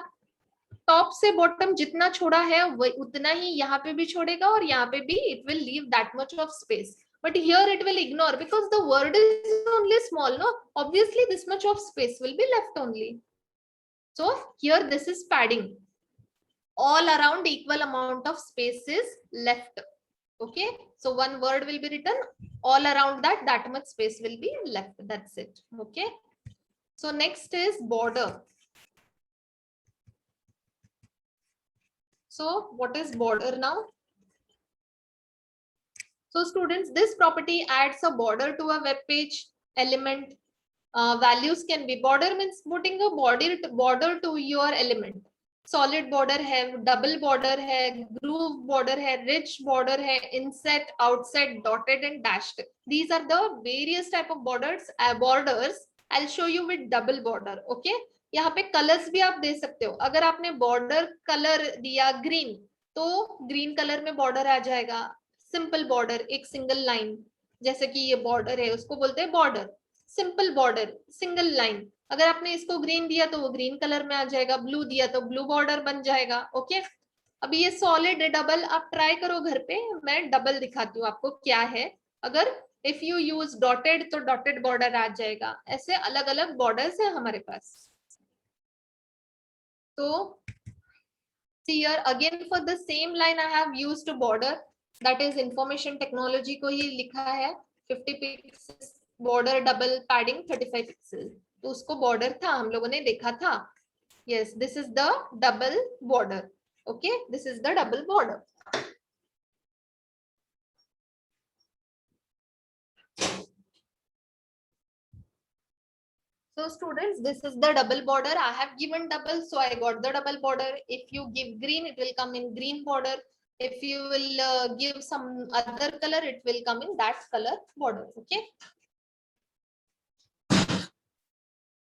टॉप से बॉटम जितना छोड़ा है उतना ही यहाँ पे भी छोड़ेगा, और यहाँ पे भी it will leave that much of space. But here it will ignore because the word is only small. No, obviously this much of space will be left only. So here this is padding. All around equal amount of space is left. Okay, so one word will be written, all around that much space will be left. That's it. Okay, so next is border. So what is border now? So students, this property adds a border to a web page element. Values can be, border means putting a border to your element. Solid border है, double border है, groove border है, rich border है, inset, outset, dotted and dashed. These are the various type of borders. I'll show you with double border. Okay, यहाँ पे colours भी आप दे सकते हो. अगर आपने बॉर्डर कलर दिया ग्रीन, तो ग्रीन कलर में बॉर्डर आ जाएगा. सिंपल बॉर्डर, एक सिंगल लाइन, जैसे कि ये बॉर्डर है, उसको बोलते हैं border. Simple border, single line. अगर आपने इसको ग्रीन दिया तो वो ग्रीन कलर में आ जाएगा, ब्लू दिया तो ब्लू बॉर्डर बन जाएगा. ओके, अभी ये सॉलिड डबल आप ट्राई करो घर पे. मैं डबल दिखाती हूँ आपको क्या है. अगर इफ यू यूज डॉटेड तो डॉटेड बॉर्डर आ जाएगा. ऐसे अलग अलग बॉर्डर्स है हमारे पास. तो here again for the same line I have used border, that is information technology को ही लिखा है. 50 pixels border, double padding 35 pixel. तो उसको बॉर्डर था, हम लोगों ने देखा था. yes, this is the double border. okay, this is the double border. So students, this is the double border. I have given double, so I got the double border. If you give green, it will come in green border. If you will give some other color, it will come in that color border. Okay.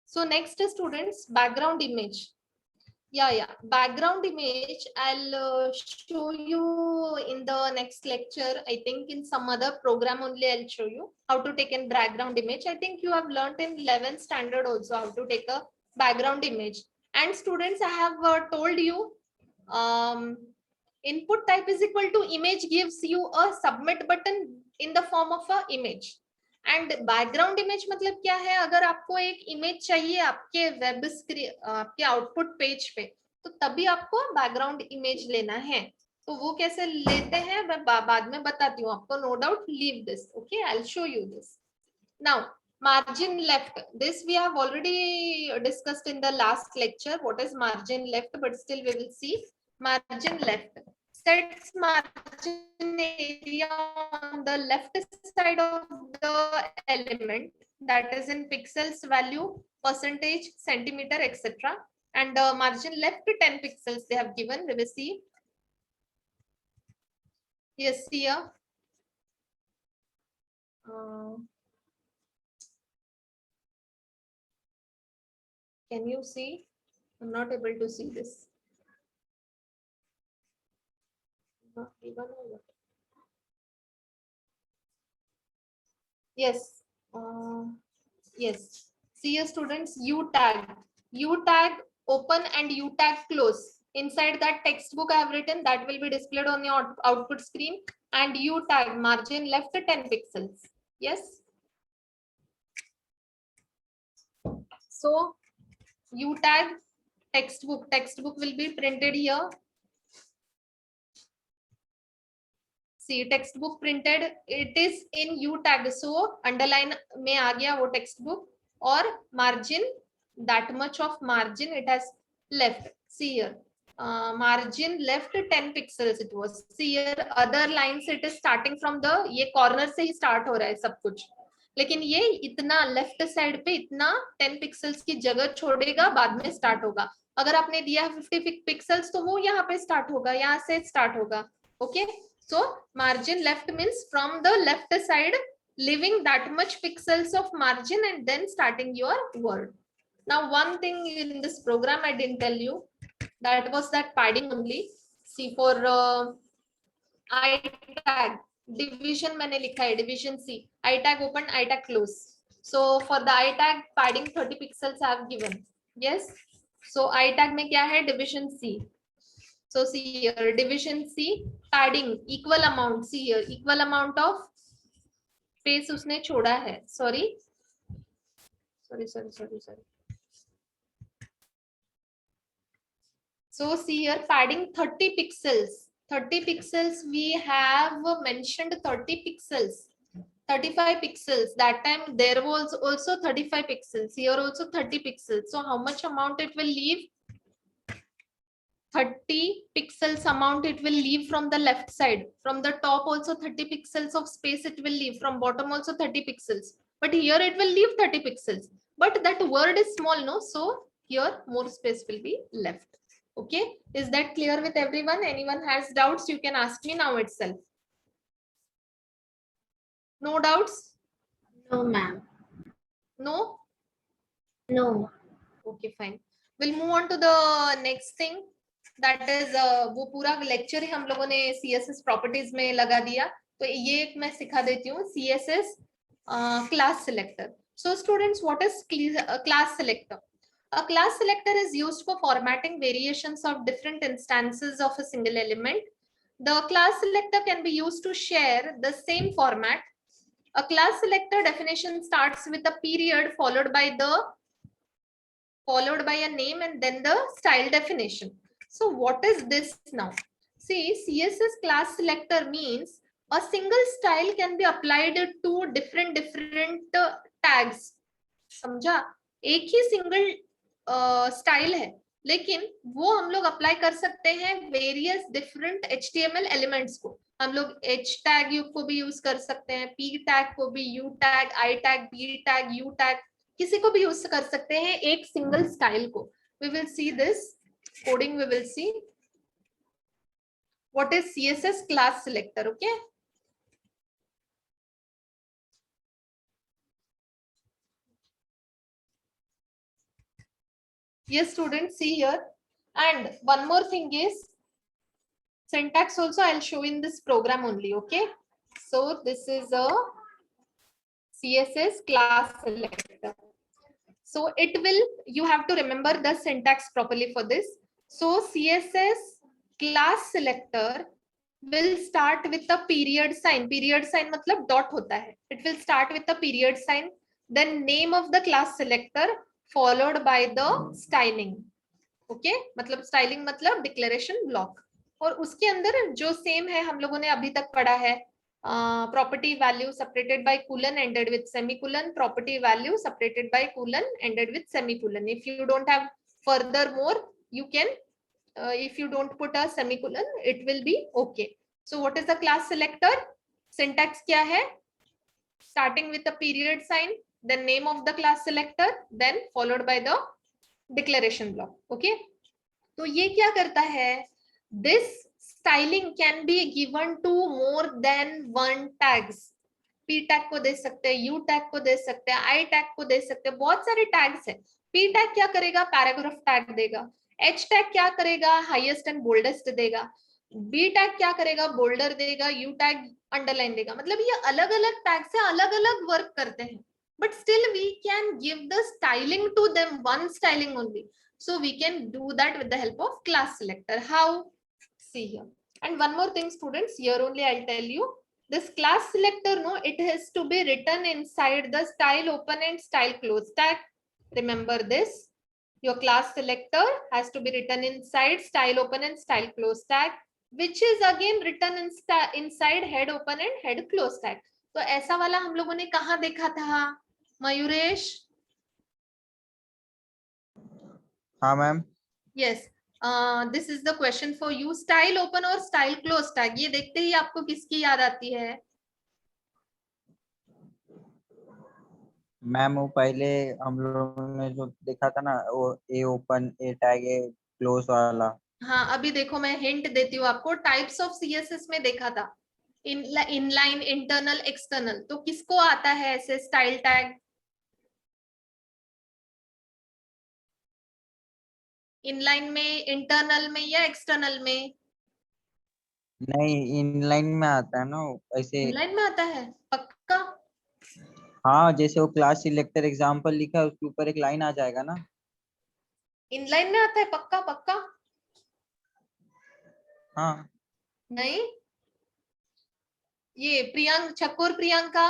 So next students, background image. Yeah, background image I'll show you in the next lecture. I think in some other program only I'll show you how to take a background image. I think you have learned in 11th standard also how to take a background image. And students, I have told you input type is equal to image gives you a submit button in the form of a image. And background image मतलब क्या है? अगर आपको एक image चाहिए आपके web screen, आपके output page पे, तो तभी आपको बैकग्राउंड इमेज लेना है. तो वो कैसे लेते हैं मैं बाद में बताती हूँ आपको. No doubt, leave this. Okay, I will show you this. Now margin left, this we have already discussed in the last lecture. What is margin left? But still we will see. Margin left sets margin area on the left side of the element, that is in pixels value, percentage, centimeter, etc. And margin left 10 pixels they have given. We will see. Yes, here. Can you see? I'm not able to see this. Yes. Yes. See your students, U tag. U tag open and U tag close. Inside that textbook I have written, that will be displayed on your output screen. And U tag margin left 10 pixels. Yes. So U tag textbook will be printed here. See textbook printed, it is in U tag, so underline में आ गया वो textbook और margin, that much of margin it has left. See here, margin left 10 pixels it was. See here other lines it is starting from the, ये corner से ही start हो रहा है सब कुछ, लेकिन ये इतना लेफ्ट साइड पे इतना 10 पिक्सल्स की जगह छोड़ेगा, बाद में स्टार्ट होगा. अगर आपने दिया 50 पिक्सल्स तो वो यहाँ पे स्टार्ट होगा, यहाँ से स्टार्ट होगा. Okay, so margin left means from the left side leaving that much pixels of margin and then starting your word. Now one thing in this program I didn't tell you, that was that padding only. See for I tag division मैंने लिखा है division C, I tag open, I tag close. So for the I tag padding 30 pixels I have given. Yes, so I tag में क्या है, division C. So see here division C padding equal amount. See here equal amount of space उसने छोड़ा है. Sorry. So see here padding 30 pixels. 30 pixels we have mentioned 30 pixels. 35 pixels. That time there was also 35 pixels. Here also 30 pixels. So how much amount it will leave? 30 pixels amount it will leave from the left side. From the top also 30 pixels of space it will leave. From bottom also 30 pixels. But here it will leave 30 pixels. But that word is small, no? So here more space will be left. Okay, is that clear with everyone? Anyone has doubts, you can ask me now itself. No doubts? No, ma'am. No? No. Okay, fine. We'll move on to the next thing. That is वो पूरा lecture ही हम लोगों ने CSS properties में लगा दिया, तो ये एक मैं सिखा देती हूँ CSS class selector. So students, what is class selector? A class selector is used for formatting variations of different instances of a single element. The class selector can be used to share the same format. A class selector definition starts with a period followed by a name and then the style definition. So what is this now? See, CSS class selector means a single style can be applied to different tags. समझा? एक ही single style है, लेकिन वो हम लोग apply कर सकते हैं वेरियस डिफरेंट HTML एलिमेंट्स को. हम लोग H टैग को भी यूज कर सकते हैं, P टैग को भी, U tag, I tag, B tag, U tag, किसी को भी यूज कर सकते हैं एक सिंगल स्टाइल को. We will see this coding. We will see what is CSS class selector. Okay. Yes, students, see here. And one more thing is syntax also I'll show in this program only. Okay. So this is a CSS class selector. So it will, you have to remember the syntax properly for this. So CSS class selector will start with a period sign. Period sign मतलब dot होता है. It will start with a period sign, then name of the class selector followed by the styling. Okay, मतलब styling मतलब declaration block. और उसके अंदर जो same है हम लोगों ने अभी तक पढ़ा है, property value separated by colon ended with semicolon, property value separated by colon ended with semicolon. If you don't have furthermore, you can if you don't put a semicolon, it will be okay. So what is the class selector? Syntax क्या है? Starting with a period sign, then name of the class selector, then followed by the declaration block. Okay. तो ये क्या करता है? This styling can be given to more than one tags. P tag को दे सकते हैं, U tag को दे सकते हैं, I tag को दे सकते हैं, बहुत सारे tags है. P tag क्या करेगा? Paragraph tag देगा. H tag क्या करेगा? Highest and boldest देगा. बी टैग क्या करेगा, बोल्डर देगा, यू टैग अंडरलाइन देगा, मतलब ये अलग अलग टैग से अलग अलग वर्क करते हैं, but still we can give the styling to them, one styling only. So we can do that with the help of class selector. How? See here. And one more thing, students, here only I'll tell you, this class selector, no, it has to be written inside the style open and style close tag. Remember this. Your class selector has to be written inside style open and style close tag, which is again written inside head open and head close tag. तो ऐसा वाला हम लोगों ने कहाँ देखा था मयूरेश? हाँ ma'am. Yes. This is the question for you. Style open और style close tag, ये देखते ही आपको किसकी याद आती है? मैम वो पहले हम लोग ने जो देखा था ना, वो ए open a tag A close वाला। हाँ, अभी देखो मैं हिंट देती हूँ आपको, टाइप्स ऑफ सीएसएस में देखा था इनलाइन, इंटरनल, एक्सटर्नल, तो किसको आता है ऐसे स्टाइल टैग? इनलाइन में, इंटरनल में या एक्सटर्नल में? नहीं, इनलाइन में आता है ना ऐसे। इनलाइन में आता है पक्का? हाँ, जैसे वो क्लास सिलेक्टर एग्जाम्पल लिखा है उसके ऊपर एक लाइन आ जाएगा ना। इनलाइन में आता है पक्का? पक्का? हाँ। नहीं, ये प्रियंक, छक्कोर प्रियंका,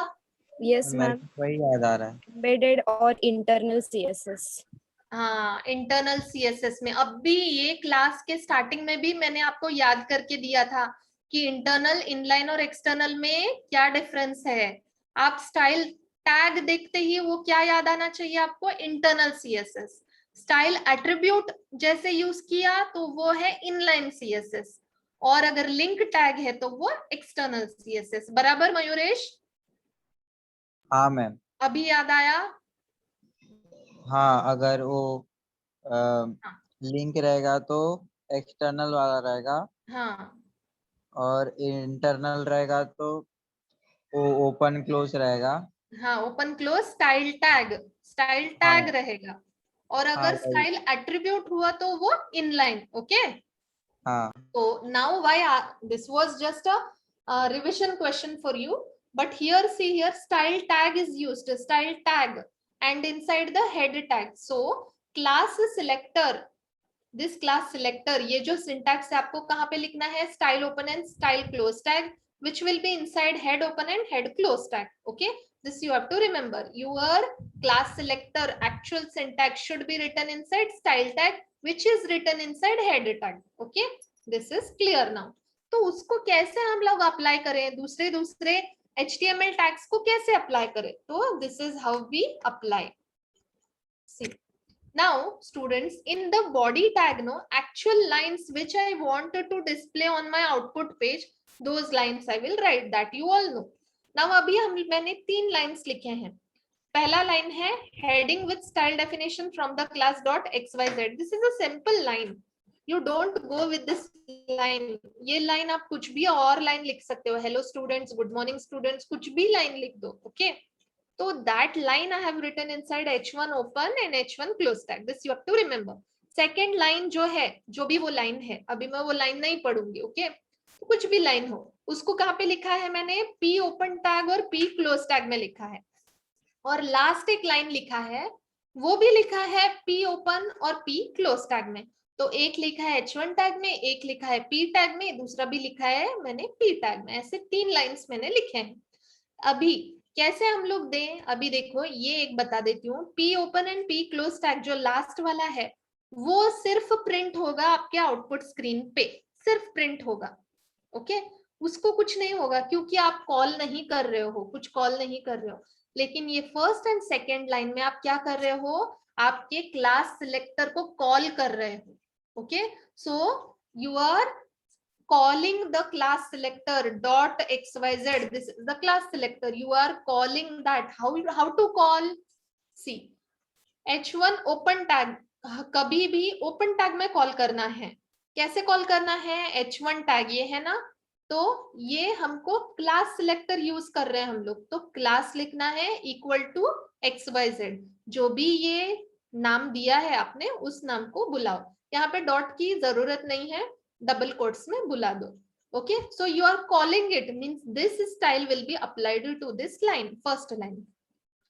यस मेरे मैम, को वही याद आ रहा है। एम्बेडेड और इंटरनल सीएसएस। हाँ इंटरनल सीएसएस में। अब भी ये क्लास के स्टार्टिंग में भी मैंने आपको याद करके दिया था कि इंटरनल, इनलाइन और एक्सटर्नल में क्या डिफरेंस है। आप स्टाइल टैग देखते ही वो क्या याद आना चाहिए आपको, इंटरनल सीएसएस। स्टाइल एट्रीब्यूट जैसे यूज किया तो वो है इनलाइन सीएसएस, और अगर लिंक टैग है तो वो एक्सटर्नल सीएसएस। बराबर मयूरेश? हाँ मैम। अभी याद आया? हाँ, अगर वो लिंक रहेगा तो एक्सटर्नल वाला रहेगा, हाँ और इंटरनल रहेगा तो वो ओपन क्लोज रहेगा। हाँ, ओपन क्लोज स्टाइल टैग हाँ रहेगा, और हाँ अगर वही। स्टाइल एट्रीब्यूट हुआ तो वो इनलाइन। ओके, हाँ so now why this was just a revision question for you, but here see here style tag is used, style tag, and inside the head tag. So class selector, this class selector, ये जो syntax है आपको कहाँ पे लिखना है, style open and style close tag, which will be inside head open and head close tag. Okay, this you have to remember. Your class selector actual syntax should be written inside style tag, which is written inside head tag. Okay, this is clear now. तो उसको कैसे हम लोग apply करें, दूसरे दूसरे HTML tags को कैसे अप्लाई करें, तो this is how we apply. See. Now students, in the body tag, no, actual lines which I wanted to display on my output page, those lines I will write, that you all know. Now अभी मैंने 3 lines लिखे हैं। पहला line है heading with style definition from the class dot xyz. This is a simple line. You don't go with this line. ये line आप कुछ भी और line लिख सकते हो, hello students, good morning students, कुछ भी line लिख दो. Okay. So that line I have written inside h1 open and h1 close tag. This you have to remember. Second line जो है, जो भी वो line है, अभी मैं वो line नहीं पढ़ूंगी, okay? तो कुछ भी line हो, उसको कहाँ पे लिखा है मैंने, p open tag और p close tag में लिखा है, और लास्ट एक line लिखा है, वो भी लिखा है p open और p close tag में। तो एक लिखा है h1 tag में, एक लिखा है p tag में, दूसरा भी लिखा है मैंने p tag में। ऐसे 3 लाइन्स मैंने लिखे हैं। अभी कैसे हम लोग दें, अभी देखो ये एक बता देती हूँ, p open and p close tag जो लास्ट वाला है वो सिर्फ प्रिंट होगा आपके आउटपुट स्क्रीन पे, सिर्फ प्रिंट होगा। ओके, उसको कुछ नहीं होगा क्योंकि आप कॉल नहीं कर रहे हो, कुछ कॉल नहीं कर रहे हो। लेकिन ये फर्स्ट एंड सेकेंड लाइन में आप क्या कर रहे हो, आपके क्लास सिलेक्टर को कॉल कर रहे हो। Okay, so you are calling the class selector dot xyz. This is the class selector. You are calling that. How to call? See, h1 open tag कभी भी open tag में call करना है। कैसे कॉल करना है, h1 tag ये है ना, तो ये हमको क्लास सिलेक्टर यूज कर रहे हैं हम लोग, तो क्लास लिखना है इक्वल टू xyz, जो भी ये नाम दिया है आपने उस नाम को बुलाओ। यहाँ पे डॉट की जरूरत नहीं है, डबल कोट्स में बुला दो. Okay, so you are calling it means this style will be applied to this line, first line.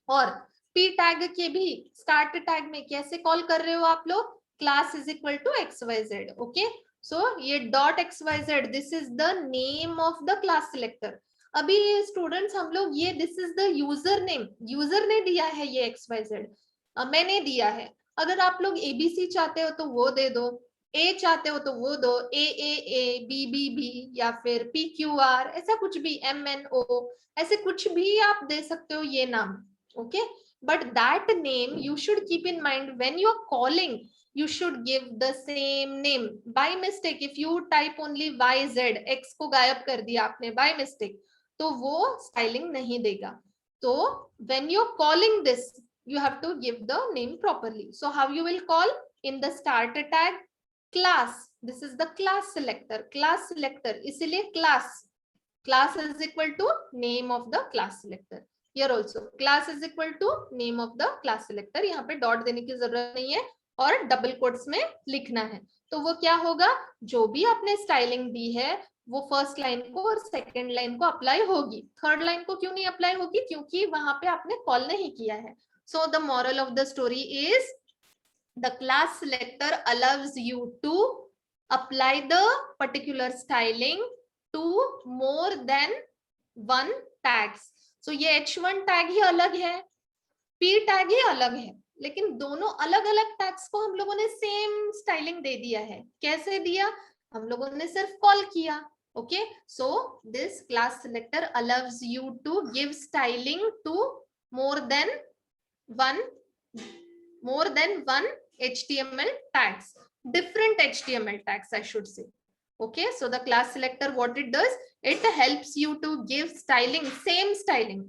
और p tag के भी start tag में कैसे कॉल कर रहे हो आप लोग? class is equal to xyz. Okay, so ये dot xyz, this is the name of the class selector. अभी स्टूडेंट्स हम लोग ये this is the user name, user ने दिया है ये xyz, मैंने दिया है. अगर आप लोग abc चाहते हो तो वो दे दो, ए चाहते हो तो वो दो, ए बी बी बी, या फिर पी क्यू आर, ऐसा कुछ भी, एम एन ओ, ऐसे कुछ भी आप दे सकते हो ये नाम. Okay, but that name you should keep in mind when you are calling, you should give the same name. By mistake if you type only yz, x को गायब कर दिया आपने by mistake, तो वो styling नहीं देगा. तो when you're calling this you have to give the name properly. So how you will call? In the starter tag, class, this is the class selector, class selector, इसीलिए class is equal to name of the class selector. Here also class is equal to name of the class selector. यहाँ पे dot देने की जरूरत नहीं है और double quotes में लिखना है. तो वो क्या होगा, जो भी आपने स्टाइलिंग दी है वो फर्स्ट लाइन को और सेकंड लाइन को अप्लाई होगी. थर्ड लाइन को क्यों नहीं अप्लाई होगी? क्योंकि वहां पे आपने कॉल नहीं किया है. So the moral of the story is the class selector allows you to apply the particular styling to more than one tags. So ये h1 tag ही अलग है, p tag ही अलग है, लेकिन दोनों अलग अलग टैग्स को हम लोगों ने सेम स्टाइलिंग दे दिया है. कैसे दिया? हम लोगों ने सिर्फ कॉल किया. Okay, so this class selector allows you to give styling to more than one HTML tags, different HTML tags I should say. Okay, so the class selector, what it does, it helps you to give styling, same styling.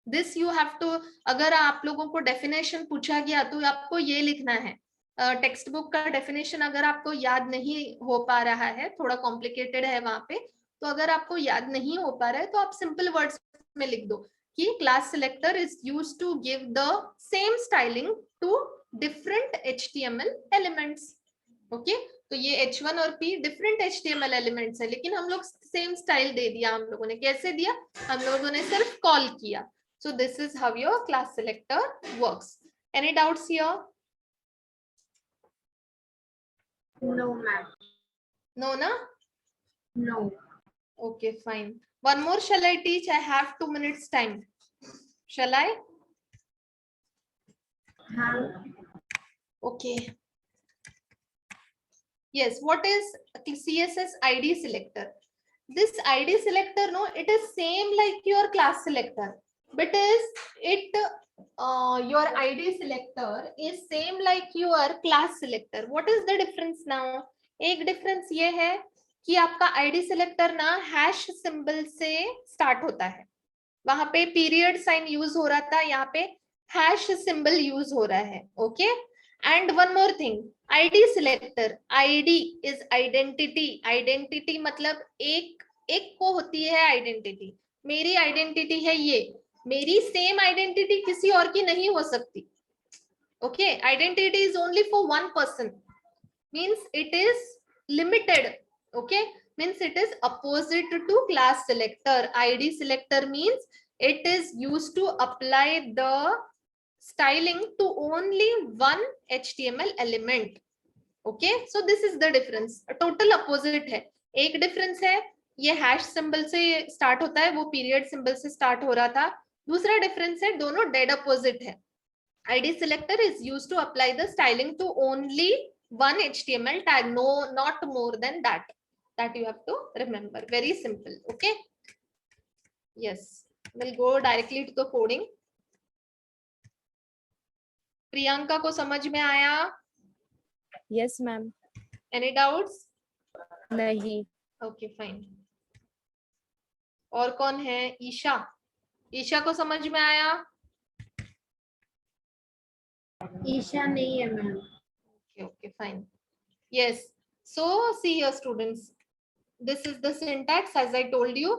This you have to, अगर आप लोगों को definition पूछा गया तो आपको ये लिखना है. टेक्स्ट बुक का डेफिनेशन अगर आपको याद नहीं हो पा रहा है, थोड़ा कॉम्प्लिकेटेड है वहां पे, तो अगर आपको याद नहीं हो पा रहा है तो आप सिंपल वर्ड्स में लिख दो कि class selector is used to give the same styling to different HTML elements. Okay, तो ये h1 और p डिफरेंट HTML एलिमेंट्स है, लेकिन हम लोग सेम स्टाइल दे दिया. हम लोगों ने कैसे दिया? हम लोगों ने सिर्फ कॉल किया. So this is how your class selector works. Any doubts here? No, ma'am. No, na? No. Okay, fine. One more shall I teach? I have 2 minutes time. Shall I? Okay. Yes, what is CSS ID selector? This ID selector, no, it is same like your class selector. But your ID selector is same like your class selector. What is the difference now? एक difference ये है कि आपका ID selector ना hash symbol से start होता है. वहां पे period sign use हो रहा था, यहाँ पे hash symbol use हो रहा है. Okay? And one more thing, ID selector, ID is identity. Identity मतलब एक को होती है identity. मेरी identity है ये, मेरी सेम आइडेंटिटी किसी और की नहीं हो सकती. Okay, identity is only for one person, means it is limited. Okay, means it is opposite to class selector. ID selector means it is used to apply the styling to only one HTML element. Okay, so this is the difference. Total opposite है. एक difference है, ये hash symbol से start होता है, वो period symbol से start हो रहा था. दूसरा डिफरेंस है, दोनों डेड अपोजिट है. ID selector is used to apply the styling to only one HTML tag, no, not more than that. That you have to remember. Very simple. Okay. Yes, we'll go directly to the coding. Priyanka को समझ में आया? Yes, ma'am. Any doubts? नहीं. Okay, fine. और कौन है? ईशा. ईशा को समझ में आया? ईशा नहीं है ma'am. Okay, fine. Yes. So see here, students. This is the syntax as I told you.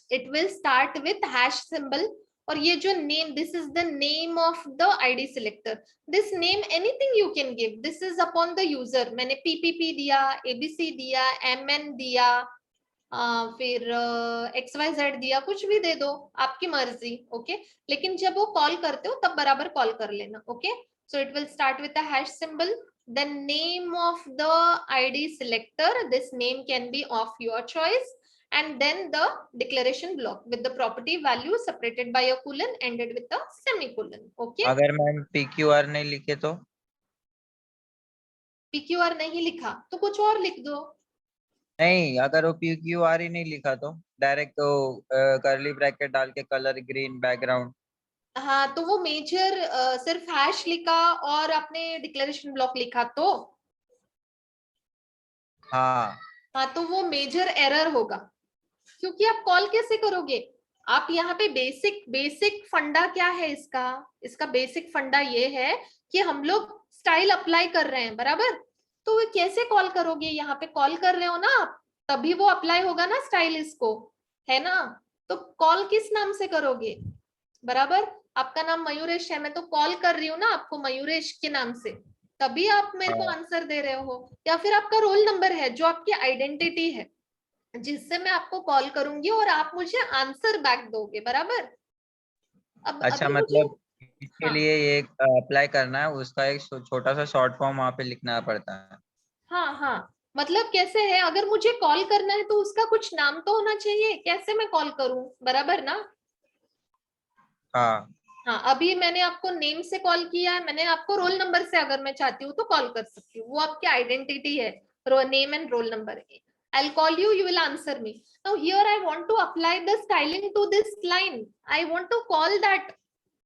It will start with hash symbol और ये जो name, this is the name of the ID selector. This name anything you can give, this is upon the user. मैंने PPP दिया, ABC दिया, MN दिया, फिर XYZ दिया, कुछ भी दे दो, आपकी मर्जी. ओके, लेकिन जब वो कॉल करते हो तब बराबर कॉल कर लेना. Okay, so it will start with the hash symbol, the name of the ID selector. This name can be of your choice, and then the declaration block with the property value separated by a colon, ended with a semicolon. Okay, अगर ma'am PQR नहीं लिखे तो? PQR नहीं लिखा तो कुछ और लिख दो. नहीं, अगर वो PQR ही नहीं लिखा तो डायरेक्ट तो कर्ली ब्रैकेट डाल के कलर ग्रीन बैकग्राउंड. हाँ, तो वो मेजर सिर्फ हैश लिखा और आपने डिक्लेरेशन ब्लॉक लिखा तो हाँ, तो वो मेजर एरर होगा. क्योंकि आप कॉल कैसे करोगे? आप यहाँ पे बेसिक फंडा क्या है इसका बेसिक फंडा ये है कि हम लोग स्टाइल अप्लाई कर रहे हैं, बराबर. तो वो कैसे कॉल करोगे? यहाँ पे कॉल कर रहे हो ना आप, तभी वो अप्लाई होगा ना स्टाइल, इसको, है ना. तो कॉल किस नाम से करोगे? बराबर, आपका नाम मयूरेश है, मैं तो कॉल कर रही हूँ ना आपको मयूरेश के नाम से, तभी आप मेरे को आंसर दे रहे हो. या फिर आपका रोल नंबर है जो आपकी आइडेंटिटी है, जिससे मैं आपको कॉल करूंगी और आप मुझे आंसर बैक दोगे, बराबर. अब अच्छा, अभी मतलब इसके हाँ, लिए ये अप्लाई करना है, उसका एक छोटा सा शॉर्ट फॉर्म वहाँ पे लिखना पड़ता है. हाँ, मतलब कैसे है, अगर मुझे कॉल करना है तो उसका कुछ नाम तो होना चाहिए, कैसे मैं कॉल करूं, बराबर ना. हाँ, अभी मैंने आपको नेम से कॉल किया है, मैंने आपको रोल नंबर से अगर मैं चाहती हूँ तो कॉल कर सकती हूँ, वो आपकी आइडेंटिटी है, name and roll number. I'll call you, you will answer me. Now here I want to apply the styling to this line. I want to call that,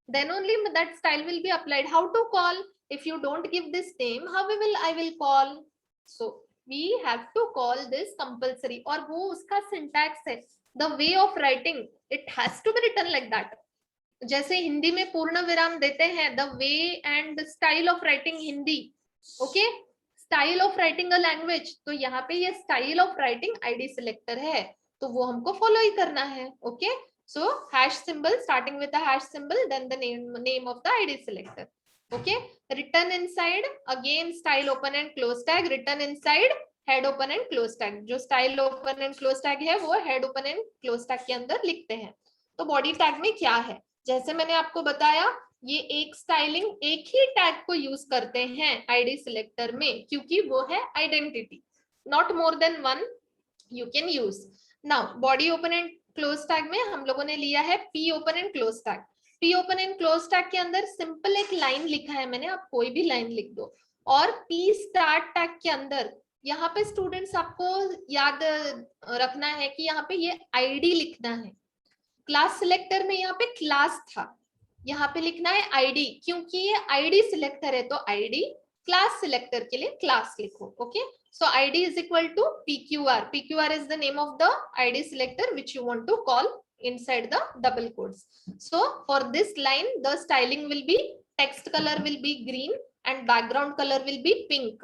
then only that style will be applied. How to call? If you don't give this name, how I will call? So we have to call this compulsory. और वो उसका syntax है, the way of writing, it has to be written like that. जैसे हिंदी में पूर्ण विराम देते हैं, the way and style of writing Hindi. Okay, style of writing a language, तो यहाँ पे ये style of writing ID selector है, तो वो हमको फॉलो ही करना है. Okay, so hash symbol, starting with the hash symbol, then the name of the ID selector. Okay, return inside, again style open and close tag, return inside head open and close tag. जो style open and close tag है वो head open and close tag के अंदर लिखते हैं. तो body tag में क्या है, जैसे मैंने आपको बताया, ये एक स्टाइलिंग एक ही टैग को यूज करते हैं आईडी सिलेक्टर में, क्योंकि वो है identity, not more than one you can use. Now body open and close tag में हम लोगों ने लिया है P open and close tag. P open and close tag के अंदर सिंपल एक लाइन लिखा है मैंने, आप कोई भी लाइन लिख दो. और पी स्टार्ट टैग के अंदर यहाँ पे स्टूडेंट्स आपको याद रखना है कि यहाँ पे ये आईडी लिखना है. क्लास सिलेक्टर में यहाँ पे क्लास था, यहाँ पे लिखना है आईडी, क्योंकि ये आईडी सिलेक्टर है तो आईडी, क्लास सिलेक्टर के लिए क्लास लिखो. Okay, so ID is equal to PQR. PQR is the name of the ID selector which you want to call inside the double quotes. So for this line, the styling will be, text color will be green and background color will be pink.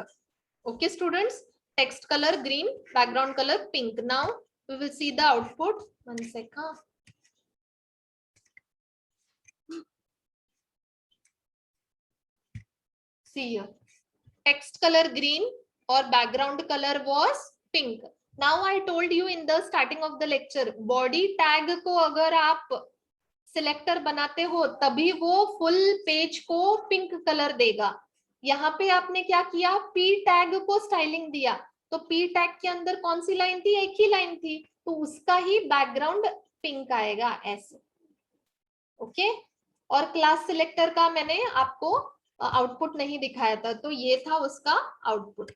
Okay students, text color green, background color pink. Now we will see the output. One second. See here, text color green or background color was pink. Now I told you in the starting of the lecture, body tag को अगर आप selector बनाते हो तभी वो full page को pink colour देगा. यहाँ पे आपने क्या किया, पी टैग को स्टाइलिंग दिया, तो पी टैग के अंदर कौन सी लाइन थी, एक ही लाइन थी, तो उसका ही बैकग्राउंड पिंक आएगा ऐसे. ओके, और क्लास सिलेक्टर का मैंने आपको आउटपुट नहीं दिखाया था, तो ये था उसका आउटपुट.